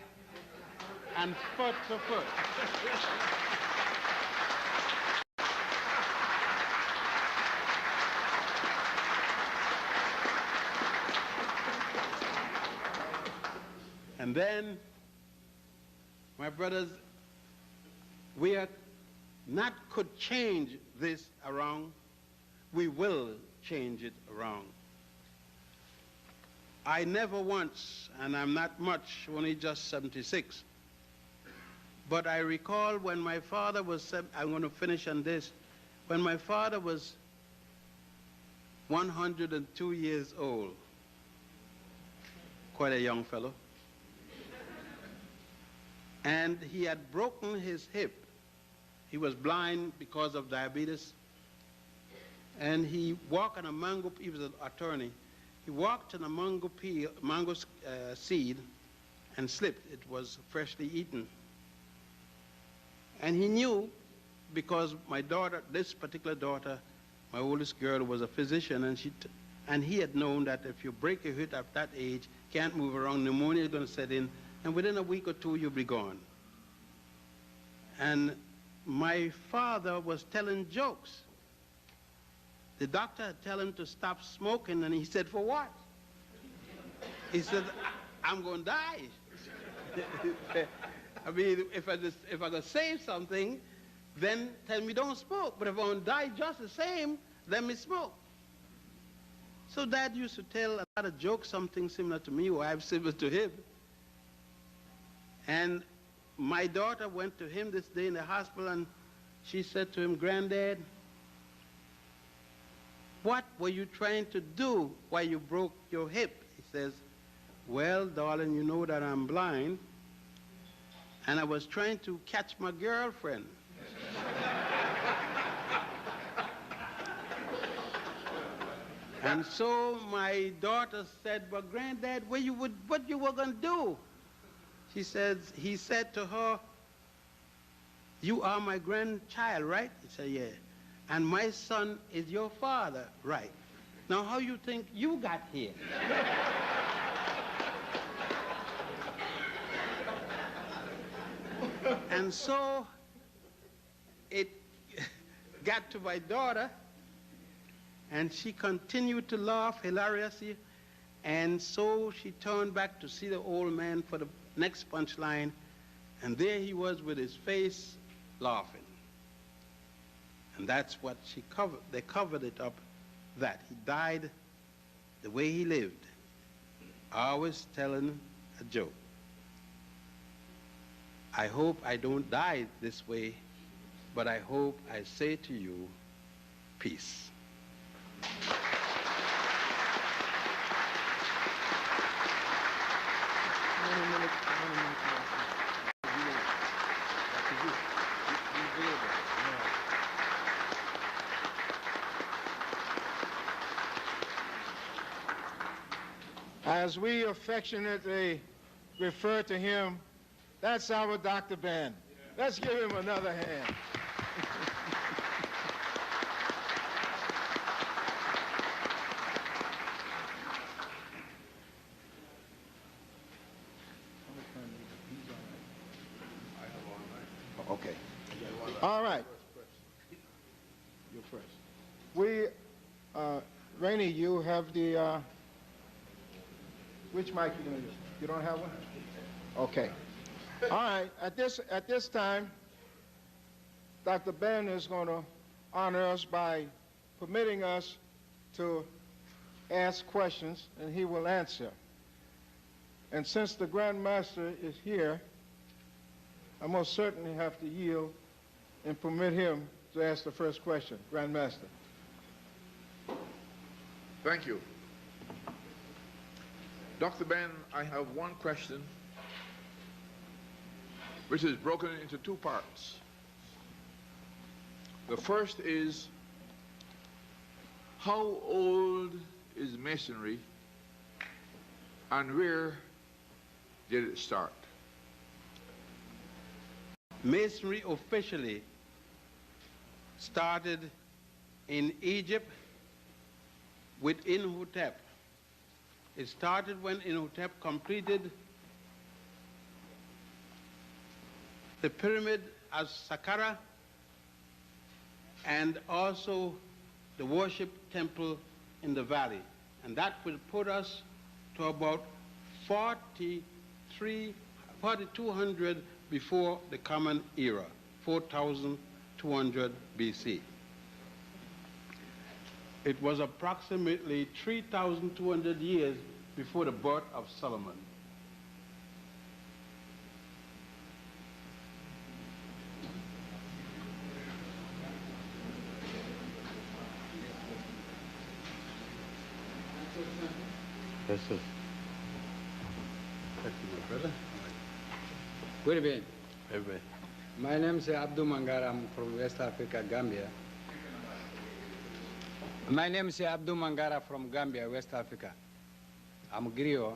and foot to foot. And then, my brothers, we are not could change this around, we will change it around. I never once, and I'm not much, only just 76, but I recall when my father was, I'm going to finish on this, when my father was 102 years old, quite a young fellow, and he had broken his hip. He was blind because of diabetes, and he walked on a mango, he was an attorney, he walked on a mango seed and slipped. It was freshly eaten. And he knew, because my daughter, this particular daughter, my oldest girl, was a physician, and he had known that if you break your hip at that age, can't move around, pneumonia is going to set in, and within a week or two, you'll be gone. And my father was telling jokes. The doctor had told him to stop smoking, and he said, "For what?" He said, "I'm going to die." I mean, if I going to save something, then tell me don't smoke. But if I'm going to die just the same, let me smoke. So Dad used to tell a lot of jokes, something similar to me, or I'm similar to him. And my daughter went to him this day in the hospital, and she said to him, "Granddad, what were you trying to do while you broke your hip?" He says, "Well, darling, you know that I'm blind, and I was trying to catch my girlfriend." And so my daughter said, "But Granddad, what you were going to do?" He said to her, "You are my grandchild, right?" He said, "Yeah." "And my son is your father, right? Now how you think you got here?" And so it got to my daughter, and she continued to laugh hilariously, and so she turned back to see the old man for the next punchline, and there he was with his face laughing. And that's what they covered it up, that he died the way he lived, always telling a joke. I hope I don't die this way, but I hope I say to you, peace. As we affectionately refer to him, that's our Dr. Ben. Let's give him another hand. Okay. All right. You're first. Rainey, you have the, which mic you going to use? You don't have one? Okay. All right. At this time, Dr. Ben is going to honor us by permitting us to ask questions, and he will answer. And since the Grand Master is here, I most certainly have to yield and permit him to ask the first question. Grand Master. Thank you. Dr. Ben, I have one question which is broken into two parts. The first is, how old is Masonry, and where did it start? Masonry officially started in Egypt with Imhotep. It started when Imhotep completed the pyramid as Saqqara and also the worship temple in the valley. And that will put us to about 4200 before the Common Era, 4200 BC. It was approximately 3,200 years before the birth of Solomon. Yes, sir. Thank you, my brother. Good evening. Everybody. My name is Abdul Mangara. I'm from West Africa, Gambia. My name is Abdul Mangara from Gambia, West Africa. I'm griot.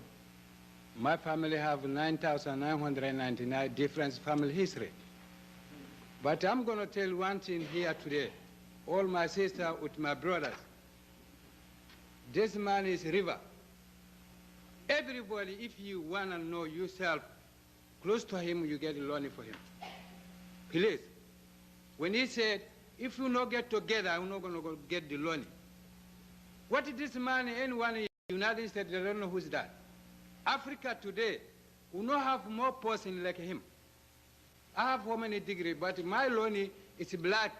My family have 9,999 different family history. But I'm going to tell one thing here today. All my sisters with my brothers. This man is river. Everybody, if you want to know yourself close to him, you get lonely for him. Please. When he said, if you not get together, I'm not going to go get the lonely. What is this man, anyone in the United States, they don't know who's that. Africa today, we not have more person like him. I have how many degrees, but my lonely is black.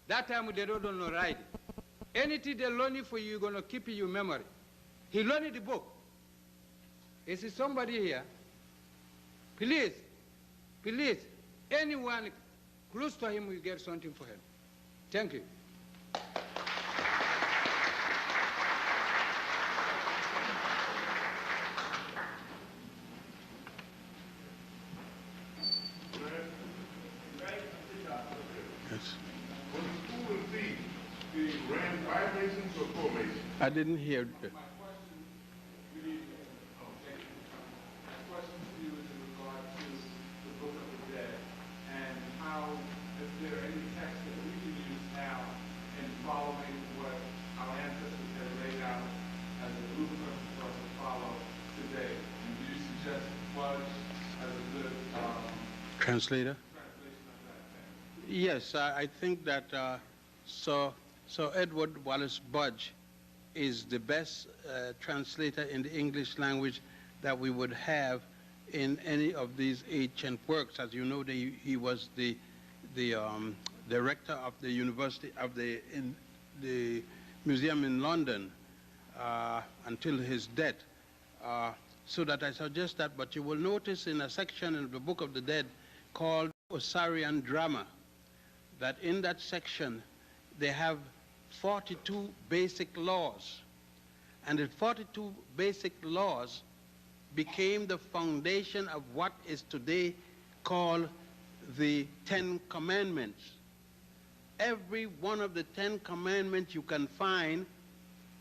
That time they don't know right. Anything they lonely for you, you're going to keep in your memory. He learned the book. Is there somebody here? Please, please, anyone close to him will get something for him. Thank you. I didn't hear. My question, good evening. Oh, thank you. My question to you is in regard to the Book of the Dead and how, if there are any texts that we can use now in following what our ancestors have laid out as a blueprint for us to follow today. And do you suggest Fudge as a good Translator? translation of that text? Yes, I think that Sir Edward Wallace Budge is the best translator in the English language that we would have in any of these ancient works. As you know, he was the director of the university of the museum in London until his death. So that I suggest that, but you will notice in a section of the Book of the Dead called Osirian Drama, that in that section they have 42 basic laws. And the 42 basic laws became the foundation of what is today called the 10 Commandments. Every one of the 10 Commandments you can find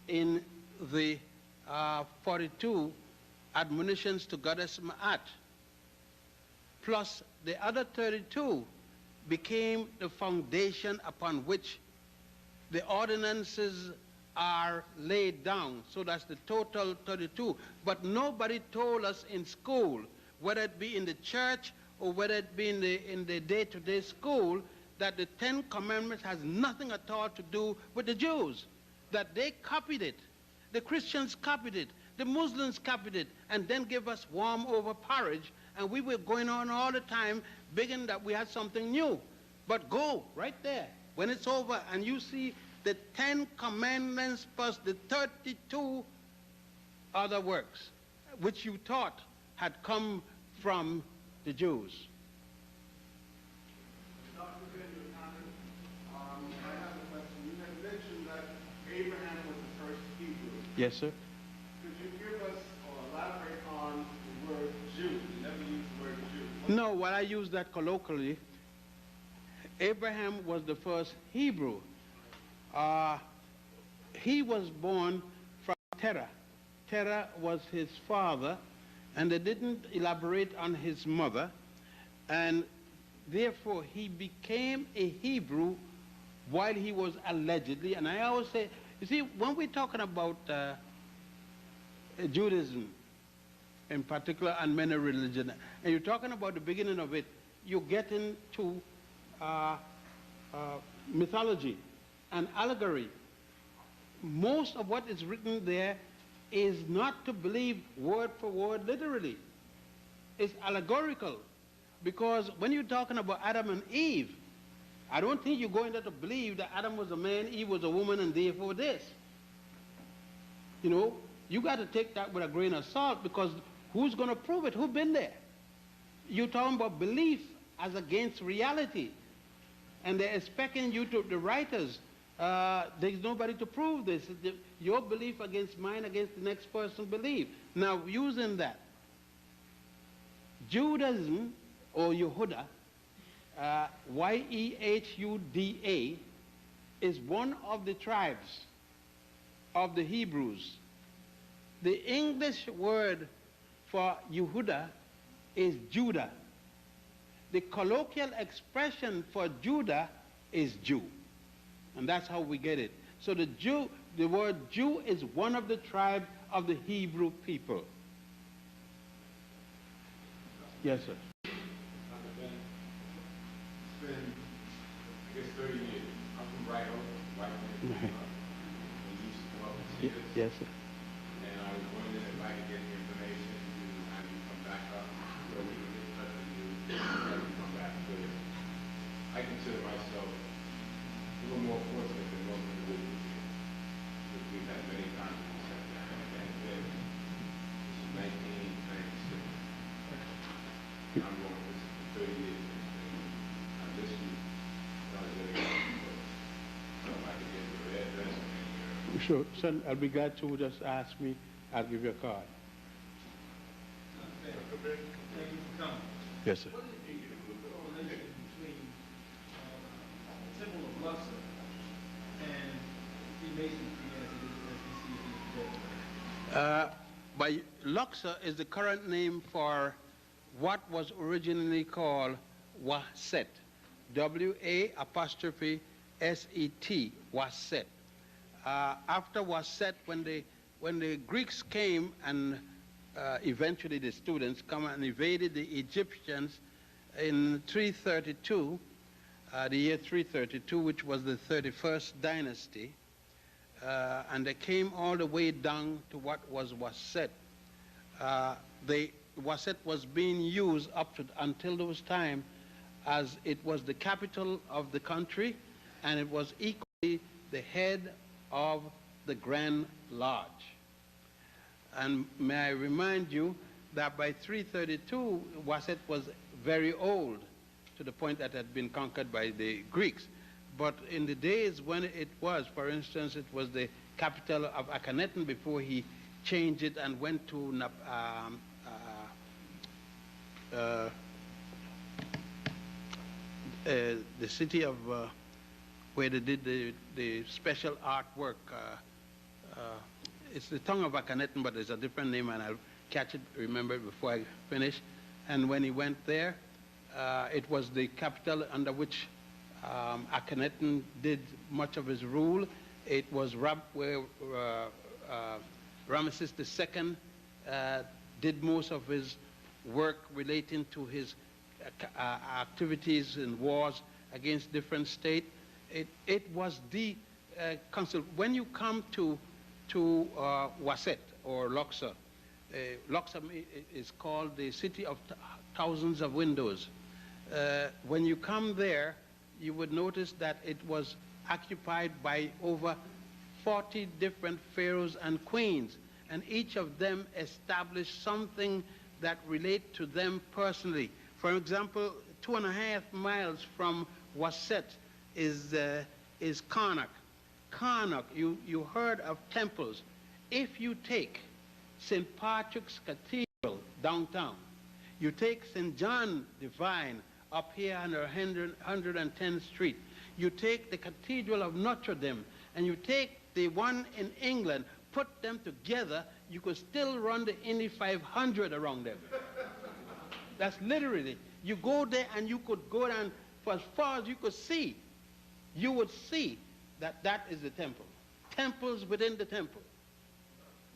in the 42 admonitions to Goddess Ma'at. Plus the other 32 became the foundation upon which the ordinances are laid down. So that's the total 32. But nobody told us in school, whether it be in the church or whether it be in the day-to-day school, that the 10 Commandments has nothing at all to do with the Jews. That they copied it. The Christians copied it. The Muslims copied it. And then gave us warm over porridge. And we were going on all the time, begging that we had something new. But go right there. When it's over and you see the 10 Commandments plus the 32 other works, which you thought had come from the Jews. Dr. Jochannan, I have a question. You had mentioned that Abraham was the first Hebrew. Yes, sir. Could you give us or elaborate on the word Jew? You never used the word Jew. No, well, I use that colloquially. Abraham was the first Hebrew. He was born from Terah. Terah was his father, and they didn't elaborate on his mother, and therefore he became a Hebrew while he was allegedly, and I always say, you see, when we're talking about Judaism in particular and many religions, and you're talking about the beginning of it, you get into mythology and allegory. Most of what is written there is not to believe word for word literally. It's allegorical, because when you're talking about Adam and Eve, I don't think you're going there to believe that Adam was a man, Eve was a woman, and therefore this. You know, you got to take that with a grain of salt, because who's going to prove it? Who's been there? You're talking about belief as against reality, and they're expecting you to, the writers, there's nobody to prove this. Your belief against mine, against the next person's belief. Now, using that, Judaism, or Yehuda, Y-E-H-U-D-A, is one of the tribes of the Hebrews. The English word for Yehuda is Judah. The colloquial expression for Judah is Jew. And that's how we get it. So the word Jew is one of the tribes of the Hebrew people. Yes, sir. It's been, I guess, 30 years. I'm from Right when you used to come up and see this. Yes, sir. And I was wondering if I could get the information to have you come back up, so we can get in touch with you and have you come back. Because I consider myself a little more fortunate than most individuals here. Because we've had many times in the sector. And then, this is 1996. And I'm going, this is for 30 years. I miss you. I was really so if I could get your address and your... Sure, son, I'll be glad to. Just ask me, I'll give you a card. Thank you for coming. Yes, sir. What is the relation between the Temple of Luxor and Freemasonry as we see it today? By Luxor is the current name for what was originally called Waset. W-A-apostrophe-S-E-T, Waset. After Waset, when the Greeks came and eventually the students come and invaded the Egyptians in 332, the year 332, which was the 31st dynasty, and they came all the way down to what was Waset. Waset was being used up to until those time as it was the capital of the country, and it was equally the head of the Grand Lodge. And may I remind you that by 332, Waset was very old, to the point that it had been conquered by the Greeks. But in the days when it was, for instance, it was the capital of Akhenaten before he changed it and went to the city of where they did the special artwork. It's the tongue of Akhenaten, but there's a different name, and I'll catch it, remember it before I finish. And when he went there, it was the capital under which Akhenaten did much of his rule. It was where Ramesses II did most of his work relating to his activities in wars against different states. It was the council. When you come to Waset or Luxor, Luxor is called the city of thousands of windows. When you come there, you would notice that it was occupied by over 40 different pharaohs and queens, and each of them established something that relate to them personally. For example, 2.5 miles from Waset is Karnak. Karnak, you heard of temples. If you take St. Patrick's Cathedral downtown, you take St. John Divine up here on 110th Street, you take the Cathedral of Notre Dame, and you take the one in England, put them together, you could still run the Indy 500 around them. That's literally, you go there and you could go down for as far as you could see. You would see that that is the temple. Temples within the temple.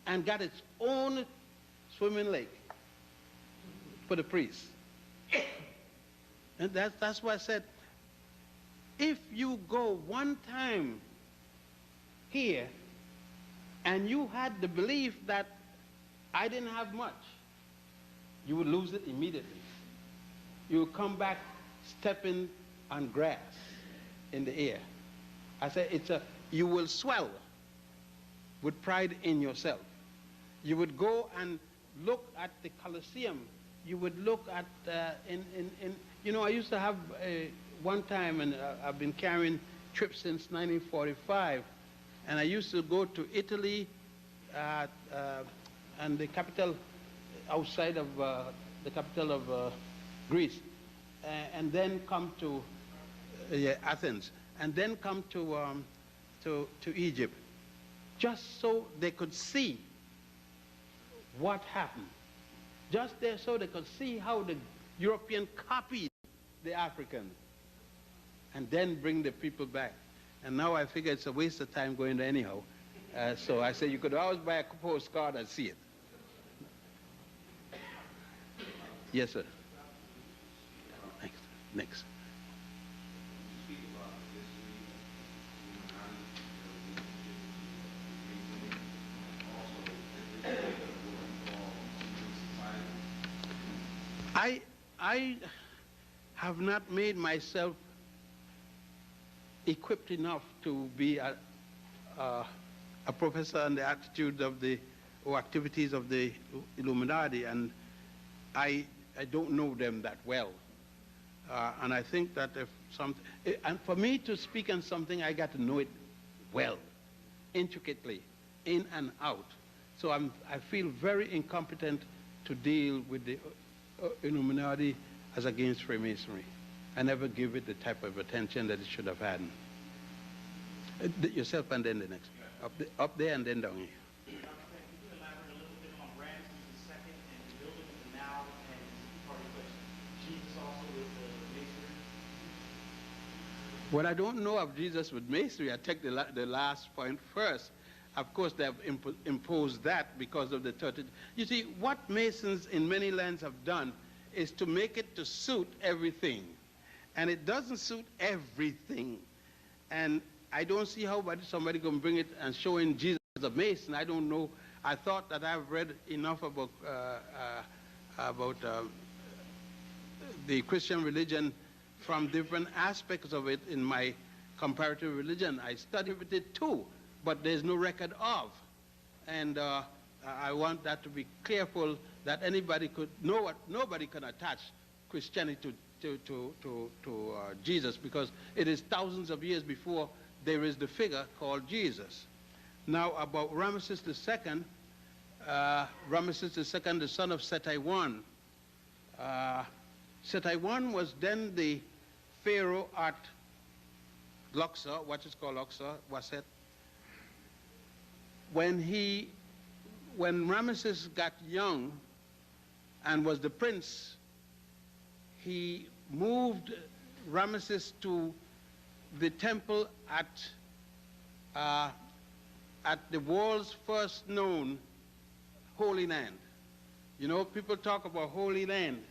And got its own swimming lake for the priests. And that's why I said, if you go one time here and you had the belief that I didn't have much, you would lose it immediately. You would come back stepping on grass in the air. I said, you will swell with pride in yourself. You would go and look at the Colosseum. You would look at, you know, I used to have one time, and I've been carrying trips since 1945, and I used to go to Italy and the capital outside of the capital of Greece, and then come to Athens, and then come to Egypt, just so they could see what happened. Just there so they could see how the European copied the African and then bring the people back. And now I figure it's a waste of time going there anyhow. So I said you could always buy a postcard and see it. Yes, sir. Next. I have not made myself equipped enough to be a professor on the attitude of the or activities of the Illuminati, and I don't know them that well. And I think that if something, and for me to speak on something, I got to know it well, intricately, in and out. So I feel very incompetent to deal with the Illuminati as against Freemasonry. I never give it the type of attention that it should have had. Yourself and then the next. Up there and then down here. Could you elaborate a little bit on Ramses II and the building of the Nile and part of the question? Jesus also with the masonry? What I don't know of Jesus with masonry, I take the last point first. Of course, they have imposed that because of the 30. You see, what Masons in many lands have done is to make it to suit everything. And it doesn't suit everything. And I don't see how somebody can bring it and showing Jesus as a Mason. I don't know. I thought that I've read enough about the Christian religion from different aspects of it in my comparative religion. I studied it too, but there's no record of. And I want that to be careful that anybody could know what nobody can attach Christianity to Jesus, because it is thousands of years before there is the figure called Jesus. Now about Ramses II, Ramses II, the son of Seti I. Seti I was then the pharaoh at Luxor, what is called Luxor, Waset. When Ramesses got young and was the prince, he moved Ramesses to the temple at the world's first known Holy Land. You know, people talk about Holy Land.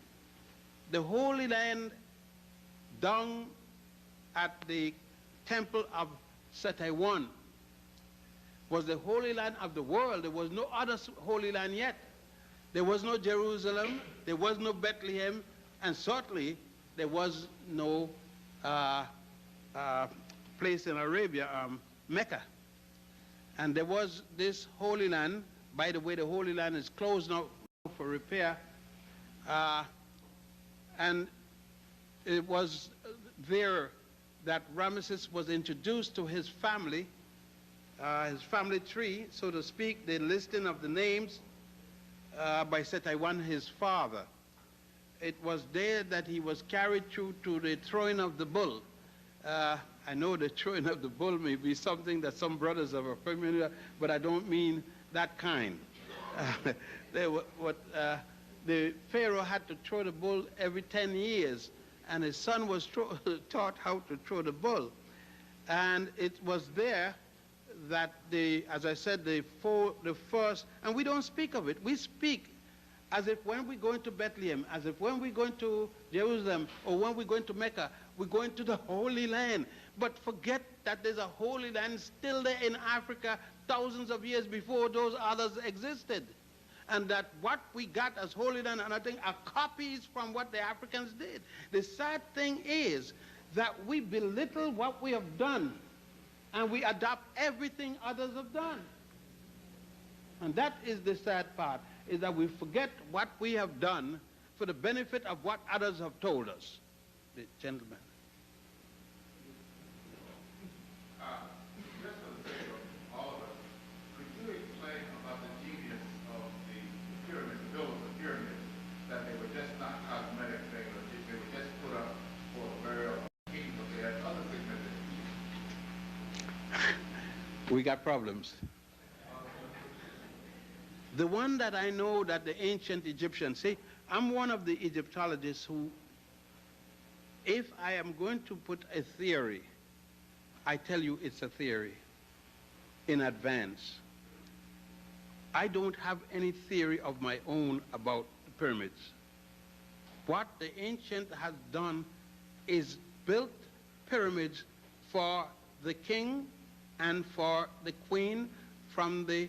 The Holy Land down at the temple of Seti I was the Holy Land of the world. There was no other Holy Land yet. There was no Jerusalem, there was no Bethlehem, and certainly there was no place in Arabia, Mecca. And there was this Holy Land. By the way, the Holy Land is closed now for repair. And it was there that Ramesses was introduced to his family tree, so to speak, the listing of the names by Seti I, his father. It was there that he was carried through to the throwing of the bull. I know the throwing of the bull may be something that some brothers are familiar, but I don't mean that kind. The Pharaoh had to throw the bull every 10 years, and his son was taught how to throw the bull. And it was there that, as I said, the first, and we don't speak of it. We speak as if when we go into Bethlehem, as if when we go into Jerusalem, or when we go into Mecca, we're going to the Holy Land. But forget that there's a Holy Land still there in Africa thousands of years before those others existed. And that what we got as Holy Land and I think are copies from what the Africans did. The sad thing is that we belittle what we have done, and we adopt everything others have done. And that is the sad part, is that we forget what we have done for the benefit of what others have told us. The gentleman. Just for the sake of all of us, could you explain about the genius of the pyramids, the builders of pyramids, that they were just not cosmetic things, they were just put up for the burial of kings, but they had other significance? We got problems. The one that I know that the ancient Egyptians, see, I'm one of the Egyptologists who, if I am going to put a theory, I tell you it's a theory in advance. I don't have any theory of my own about the pyramids. What the ancient has done is built pyramids for the king and for the queen from the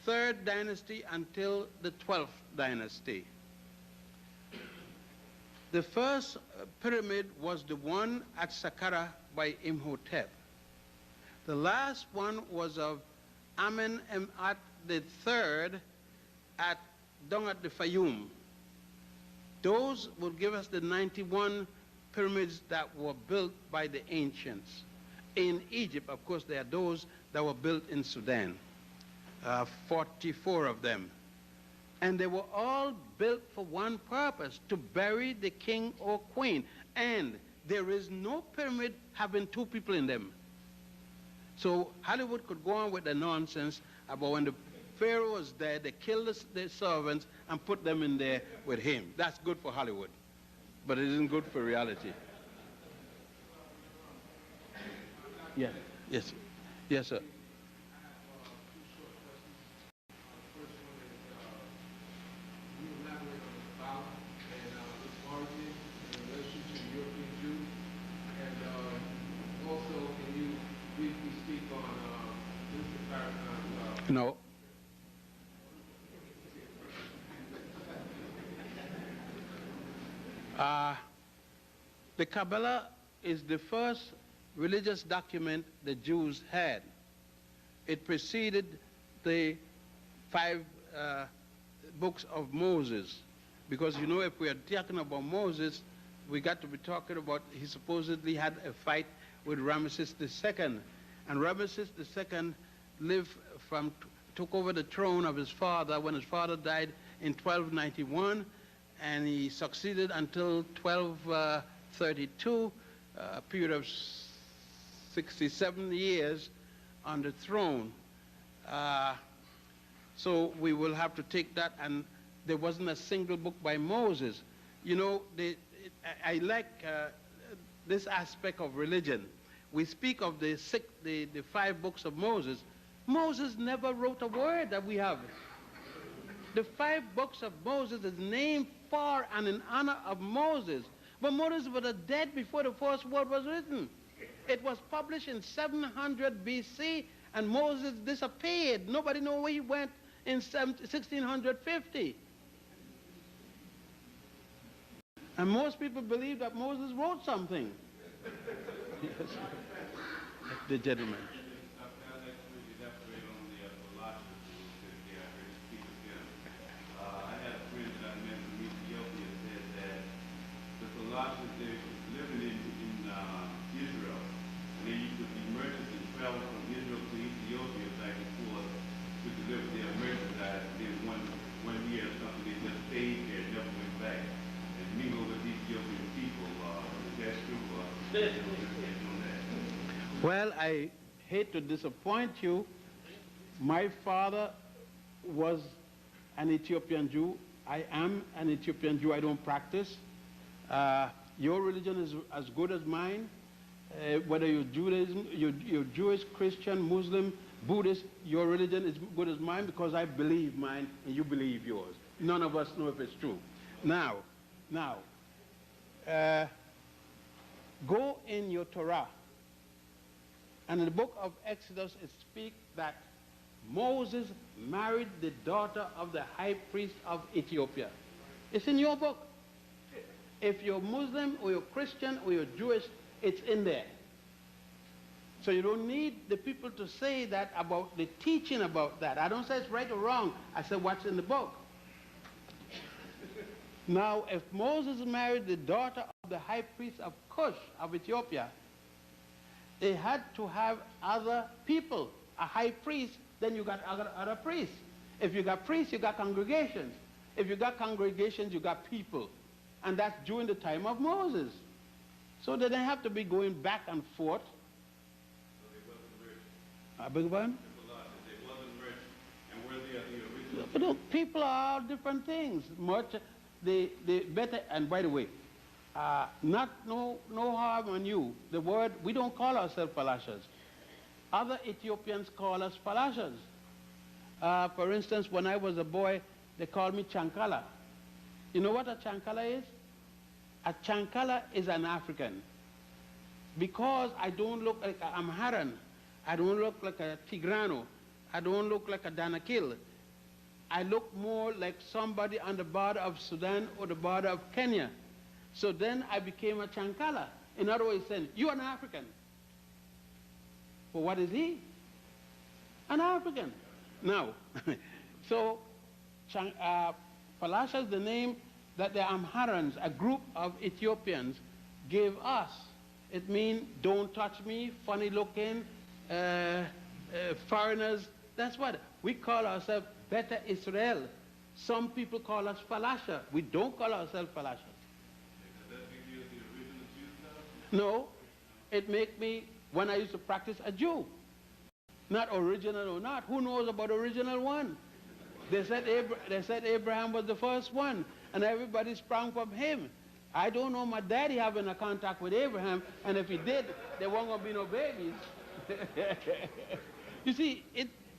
3rd dynasty until the 12th dynasty. The first pyramid was the one at Saqqara by Imhotep. The last one was of Amenemhat III down at the Fayum. Those will give us the 91 pyramids that were built by the ancients. In Egypt, of course, there are those that were built in Sudan. 44 of them. And they were all built for one purpose, to bury the king or queen. And there is no pyramid having 2 people in them. So Hollywood could go on with the nonsense about when the Pharaoh was dead, they killed the servants and put them in there with him. That's good for Hollywood, but it isn't good for reality. Yeah. Yes. Yes, sir. No. The Kabbalah is the first religious document the Jews had. It preceded the 5 books of Moses. Because, you know, if we are talking about Moses, we got to be talking about, he supposedly had a fight with Ramesses II. And Ramesses II took over the throne of his father when his father died in 1291, and he succeeded until 1232, a period of 67 years on the throne. So we will have to take that, and there wasn't a single book by Moses. You know, I like this aspect of religion. We speak of the 5 books of Moses. Moses never wrote a word that we have. The 5 books of Moses is named for and in honor of Moses. But Moses was dead before the first word was written. It was published in 700 BC, and Moses disappeared. Nobody knows where he went in 1650. And most people believe that Moses wrote something. Yes. The gentleman. I had a friend that I met from Ethiopia said that the philosophers there was living in Israel, and they used to be merchants and travel from Israel to Ethiopia back and forth to deliver their merchandise. And then one year or something, they just stayed there, never went back, and mingled with Ethiopian people. Is that true? Well, I hate to disappoint you. My father was an Ethiopian Jew. I am an Ethiopian Jew. I don't practice. Your religion is as good as mine. Whether you're Judaism, you're Jewish, Christian, Muslim, Buddhist, your religion is good as mine because I believe mine and you believe yours. None of us know if it's true. Now, go in your Torah, and in the book of Exodus it speaks that Moses married the daughter of the high priest of Ethiopia. It's in your book. If you're Muslim or you're Christian or you're Jewish, it's in there. So you don't need the people to say that about the teaching about that. I don't say it's right or wrong. I say what's in the book. Now, if Moses married the daughter of the high priest of Cush of Ethiopia, they had to have other people. A high priest, then you got other priests. If you got priests, you got congregations. If you got congregations, you got people. And that's during the time of Moses. So they didn't have to be going back and forth. So they wasn't rich. I beg your pardon? They wasn't rich. And where the original... But look, people are all different things. They better, and by the way, no harm on you. The word, we don't call ourselves Falashas. Other Ethiopians call us Falashas. For instance, when I was a boy, they called me Chankala. You know what a Chankala is? A Chankala is an African. Because I don't look like an Amharan, I don't look like a Tigrano, I don't look like a Danakil. I look more like somebody on the border of Sudan or the border of Kenya. So then I became a Chankala. In other words, saying, you're an African. Well, what is he? An African. Now, so Falasha is the name that the Amharans, a group of Ethiopians, gave us. It means don't touch me, funny looking, foreigners. That's what we call ourselves. Better Israel. Some people call us Falasha. We don't call ourselves Falasha. Does that make you the original Jew now? No, it make me, when I used to practice, a Jew. Not original or not. Who knows about original one? They said Abraham was the first one, and everybody sprang from him. I don't know my daddy having a contact with Abraham, and if he did, there weren't going to be no babies. You see,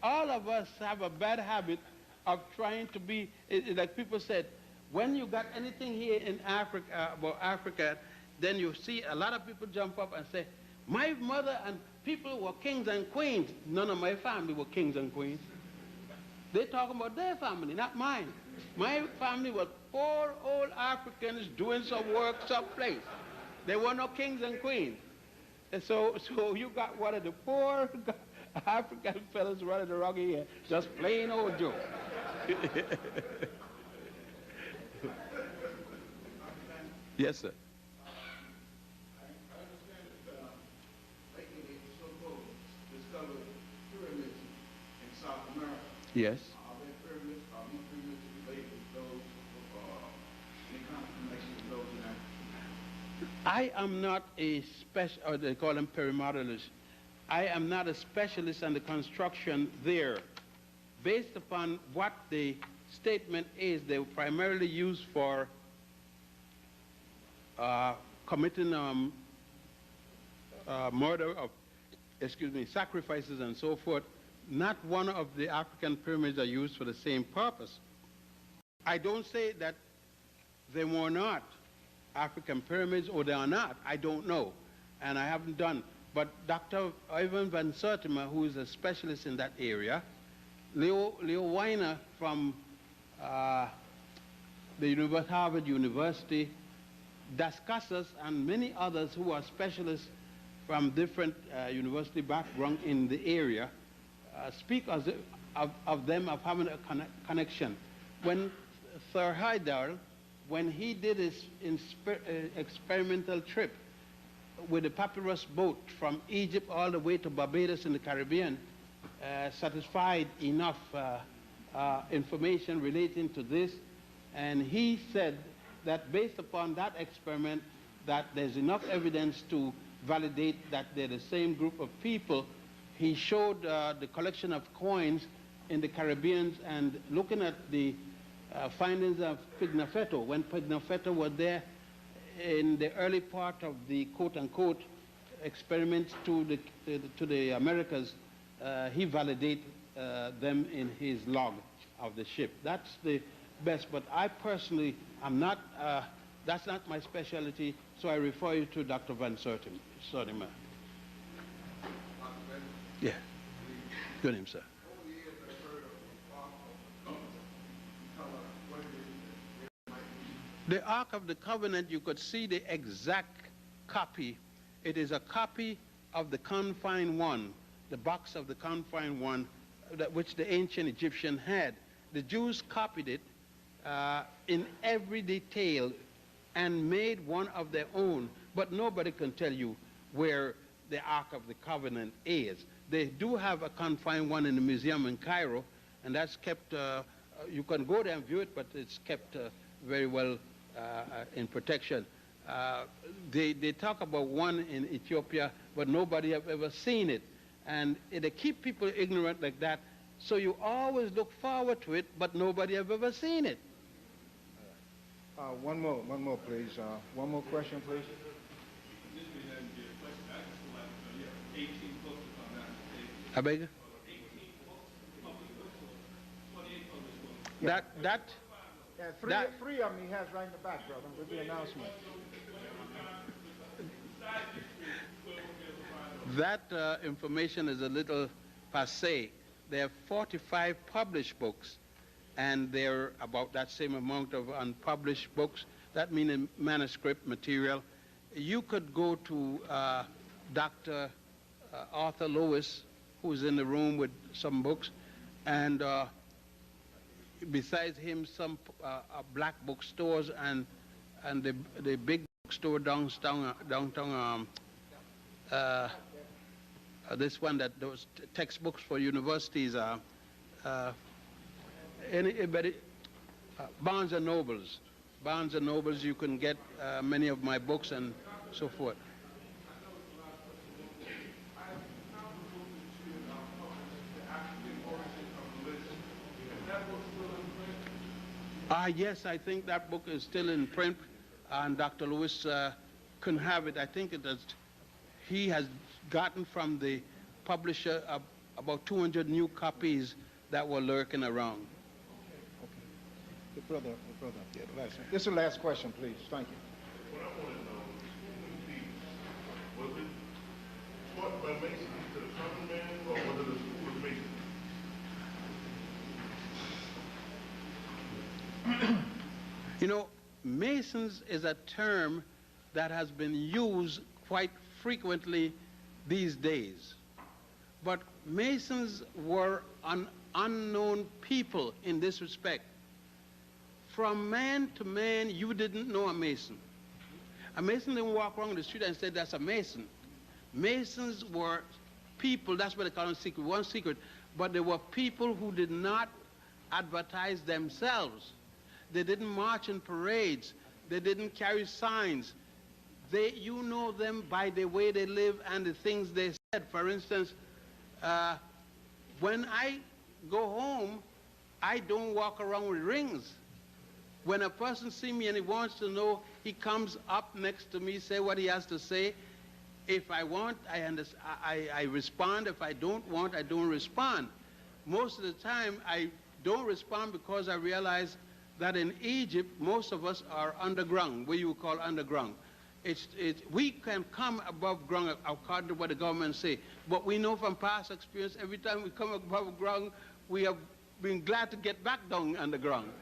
all of us have a bad habit of trying to be, like people said, when you got anything here in Africa, about Africa, then you see a lot of people jump up and say, my mother and people were kings and queens. None of my family were kings and queens. They're talking about their family, not mine. My family was poor old Africans doing some work someplace. There were no kings and queens. And so you got one of the poor African fellas running around here, just plain old Joe. Yes, sir. I understand that lately they so-called discovered pyramids in South America. Yes. Are these pyramids related to those, any kind of connection with those in Africa? I am not a special, or they call them perimodalist. I am not a specialist on the construction there. Based upon what the statement is, they were primarily used for committing murder of, sacrifices and so forth. Not one of the African pyramids are used for the same purpose. I don't say that they were not African pyramids or they are not. I don't know, and I haven't done. But Dr. Ivan Van Sertima, who is a specialist in that area, Leo Weiner from the Harvard University, Dascasas, and many others who are specialists from different university background in the area, speak of them of having a connection. When Sir Haidar, when he did his experimental trip with a papyrus boat from Egypt all the way to Barbados in the Caribbean, satisfied enough information relating to this, and he said that based upon that experiment that there's enough evidence to validate that they're the same group of people. He showed the collection of coins in the Caribbean and looking at the findings of Pigafetta, when Pigafetta was there in the early part of the quote-unquote experiments to the Americas, he validated them in his log of the ship. That's the best, but I personally am not, that's not my specialty, so I refer you to Dr. Van Sertima. Yeah. Good name, sir. The Ark of the Covenant, you could see the exact copy. It is a copy of the confined one, the box of the confined one, which the ancient Egyptian had. The Jews copied it in every detail and made one of their own, but nobody can tell you where the Ark of the Covenant is. They do have a confined one in the museum in Cairo, and that's kept, you can go there and view it, but it's kept very well in protection. They talk about one in Ethiopia, but nobody have ever seen it. And they keep people ignorant like that, so you always look forward to it, but nobody have ever seen it. One more, please. One more question, please. This may not be a question. I just would like to know, you have 18 books, if I'm not mistaken. I beg you? 18 books, published books, or 28 published books. Yeah, three of them he has right in the back, brother, with the announcement. That information is a little passé. There are 45 published books, and there are about that same amount of unpublished books. That means manuscript material. You could go to Dr. Arthur Lewis, who's in the room with some books, and besides him, some black bookstores and the big bookstore downtown. This one that those textbooks for universities are. Anybody? Barnes and Nobles. Barnes and Nobles, you can get many of my books and so forth. Yes, I think that book is still in print, and Dr. Lewis couldn't have it. I think it is, he has gotten from the publisher about 200 new copies that were lurking around. The brother, yeah, the last one. This is the last question, please. Thank you. What I want to know, was it taught by Masons to the common man, or was it a school of Masons? You know, Masons is a term that has been used quite frequently these days. But Masons were an unknown people in this respect. From man to man, you didn't know a Mason. A Mason didn't walk around the street and say, that's a Mason. Masons were people, that's what they call them secret, one secret, but they were people who did not advertise themselves. They didn't march in parades. They didn't carry signs. You know them by the way they live and the things they said. For instance, when I go home, I don't walk around with rings. When a person sees me and he wants to know, he comes up next to me, say what he has to say. If I want, I respond. If I don't want, I don't respond. Most of the time, I don't respond because I realize that in Egypt, most of us are underground, what you would call underground. We can come above ground according to what the government say, but we know from past experience, every time we come above ground, we have been glad to get back down underground.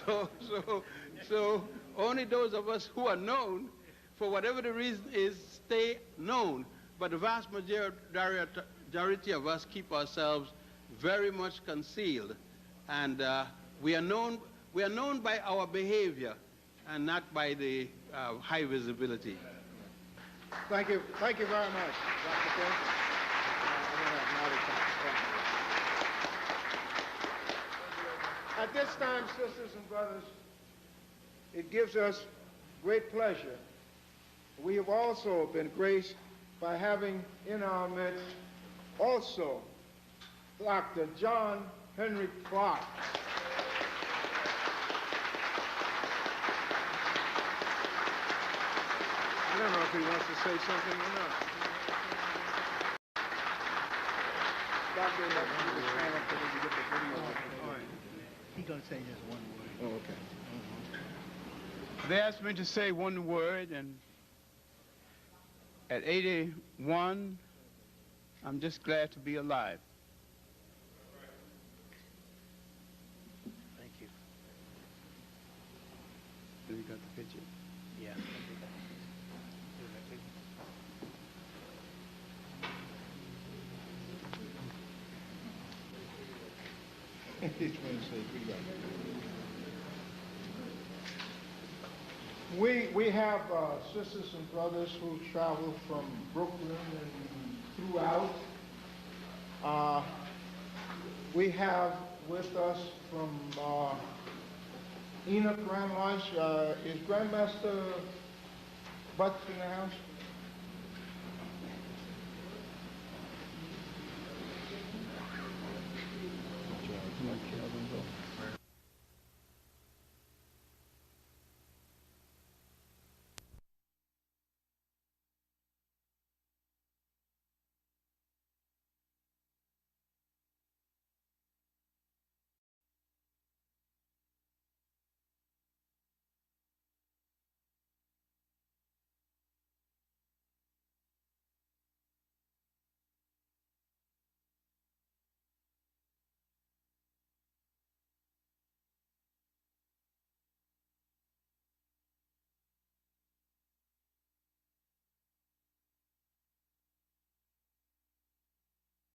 So only those of us who are known, for whatever the reason is, stay known. But the vast majority of us keep ourselves very much concealed, and we are known by our behavior and not by the high visibility. Thank you very much, Dr. King. At this time, sisters and brothers, it gives us great pleasure. We have also been graced by having in our midst also Dr. Jochannan Henry Clark. I don't know if he wants to say something or not. Dr. you can stand up so we can get the video. All right. He's going to say just one word. Oh, okay. They asked me to say one word, and at 81, I'm just glad to be alive. Thank you. You got the picture? Yeah. He's trying to say we have sisters and brothers who travel from Brooklyn and throughout. We have with us from Enoch Grand Lodge, is Grandmaster Butts in the house?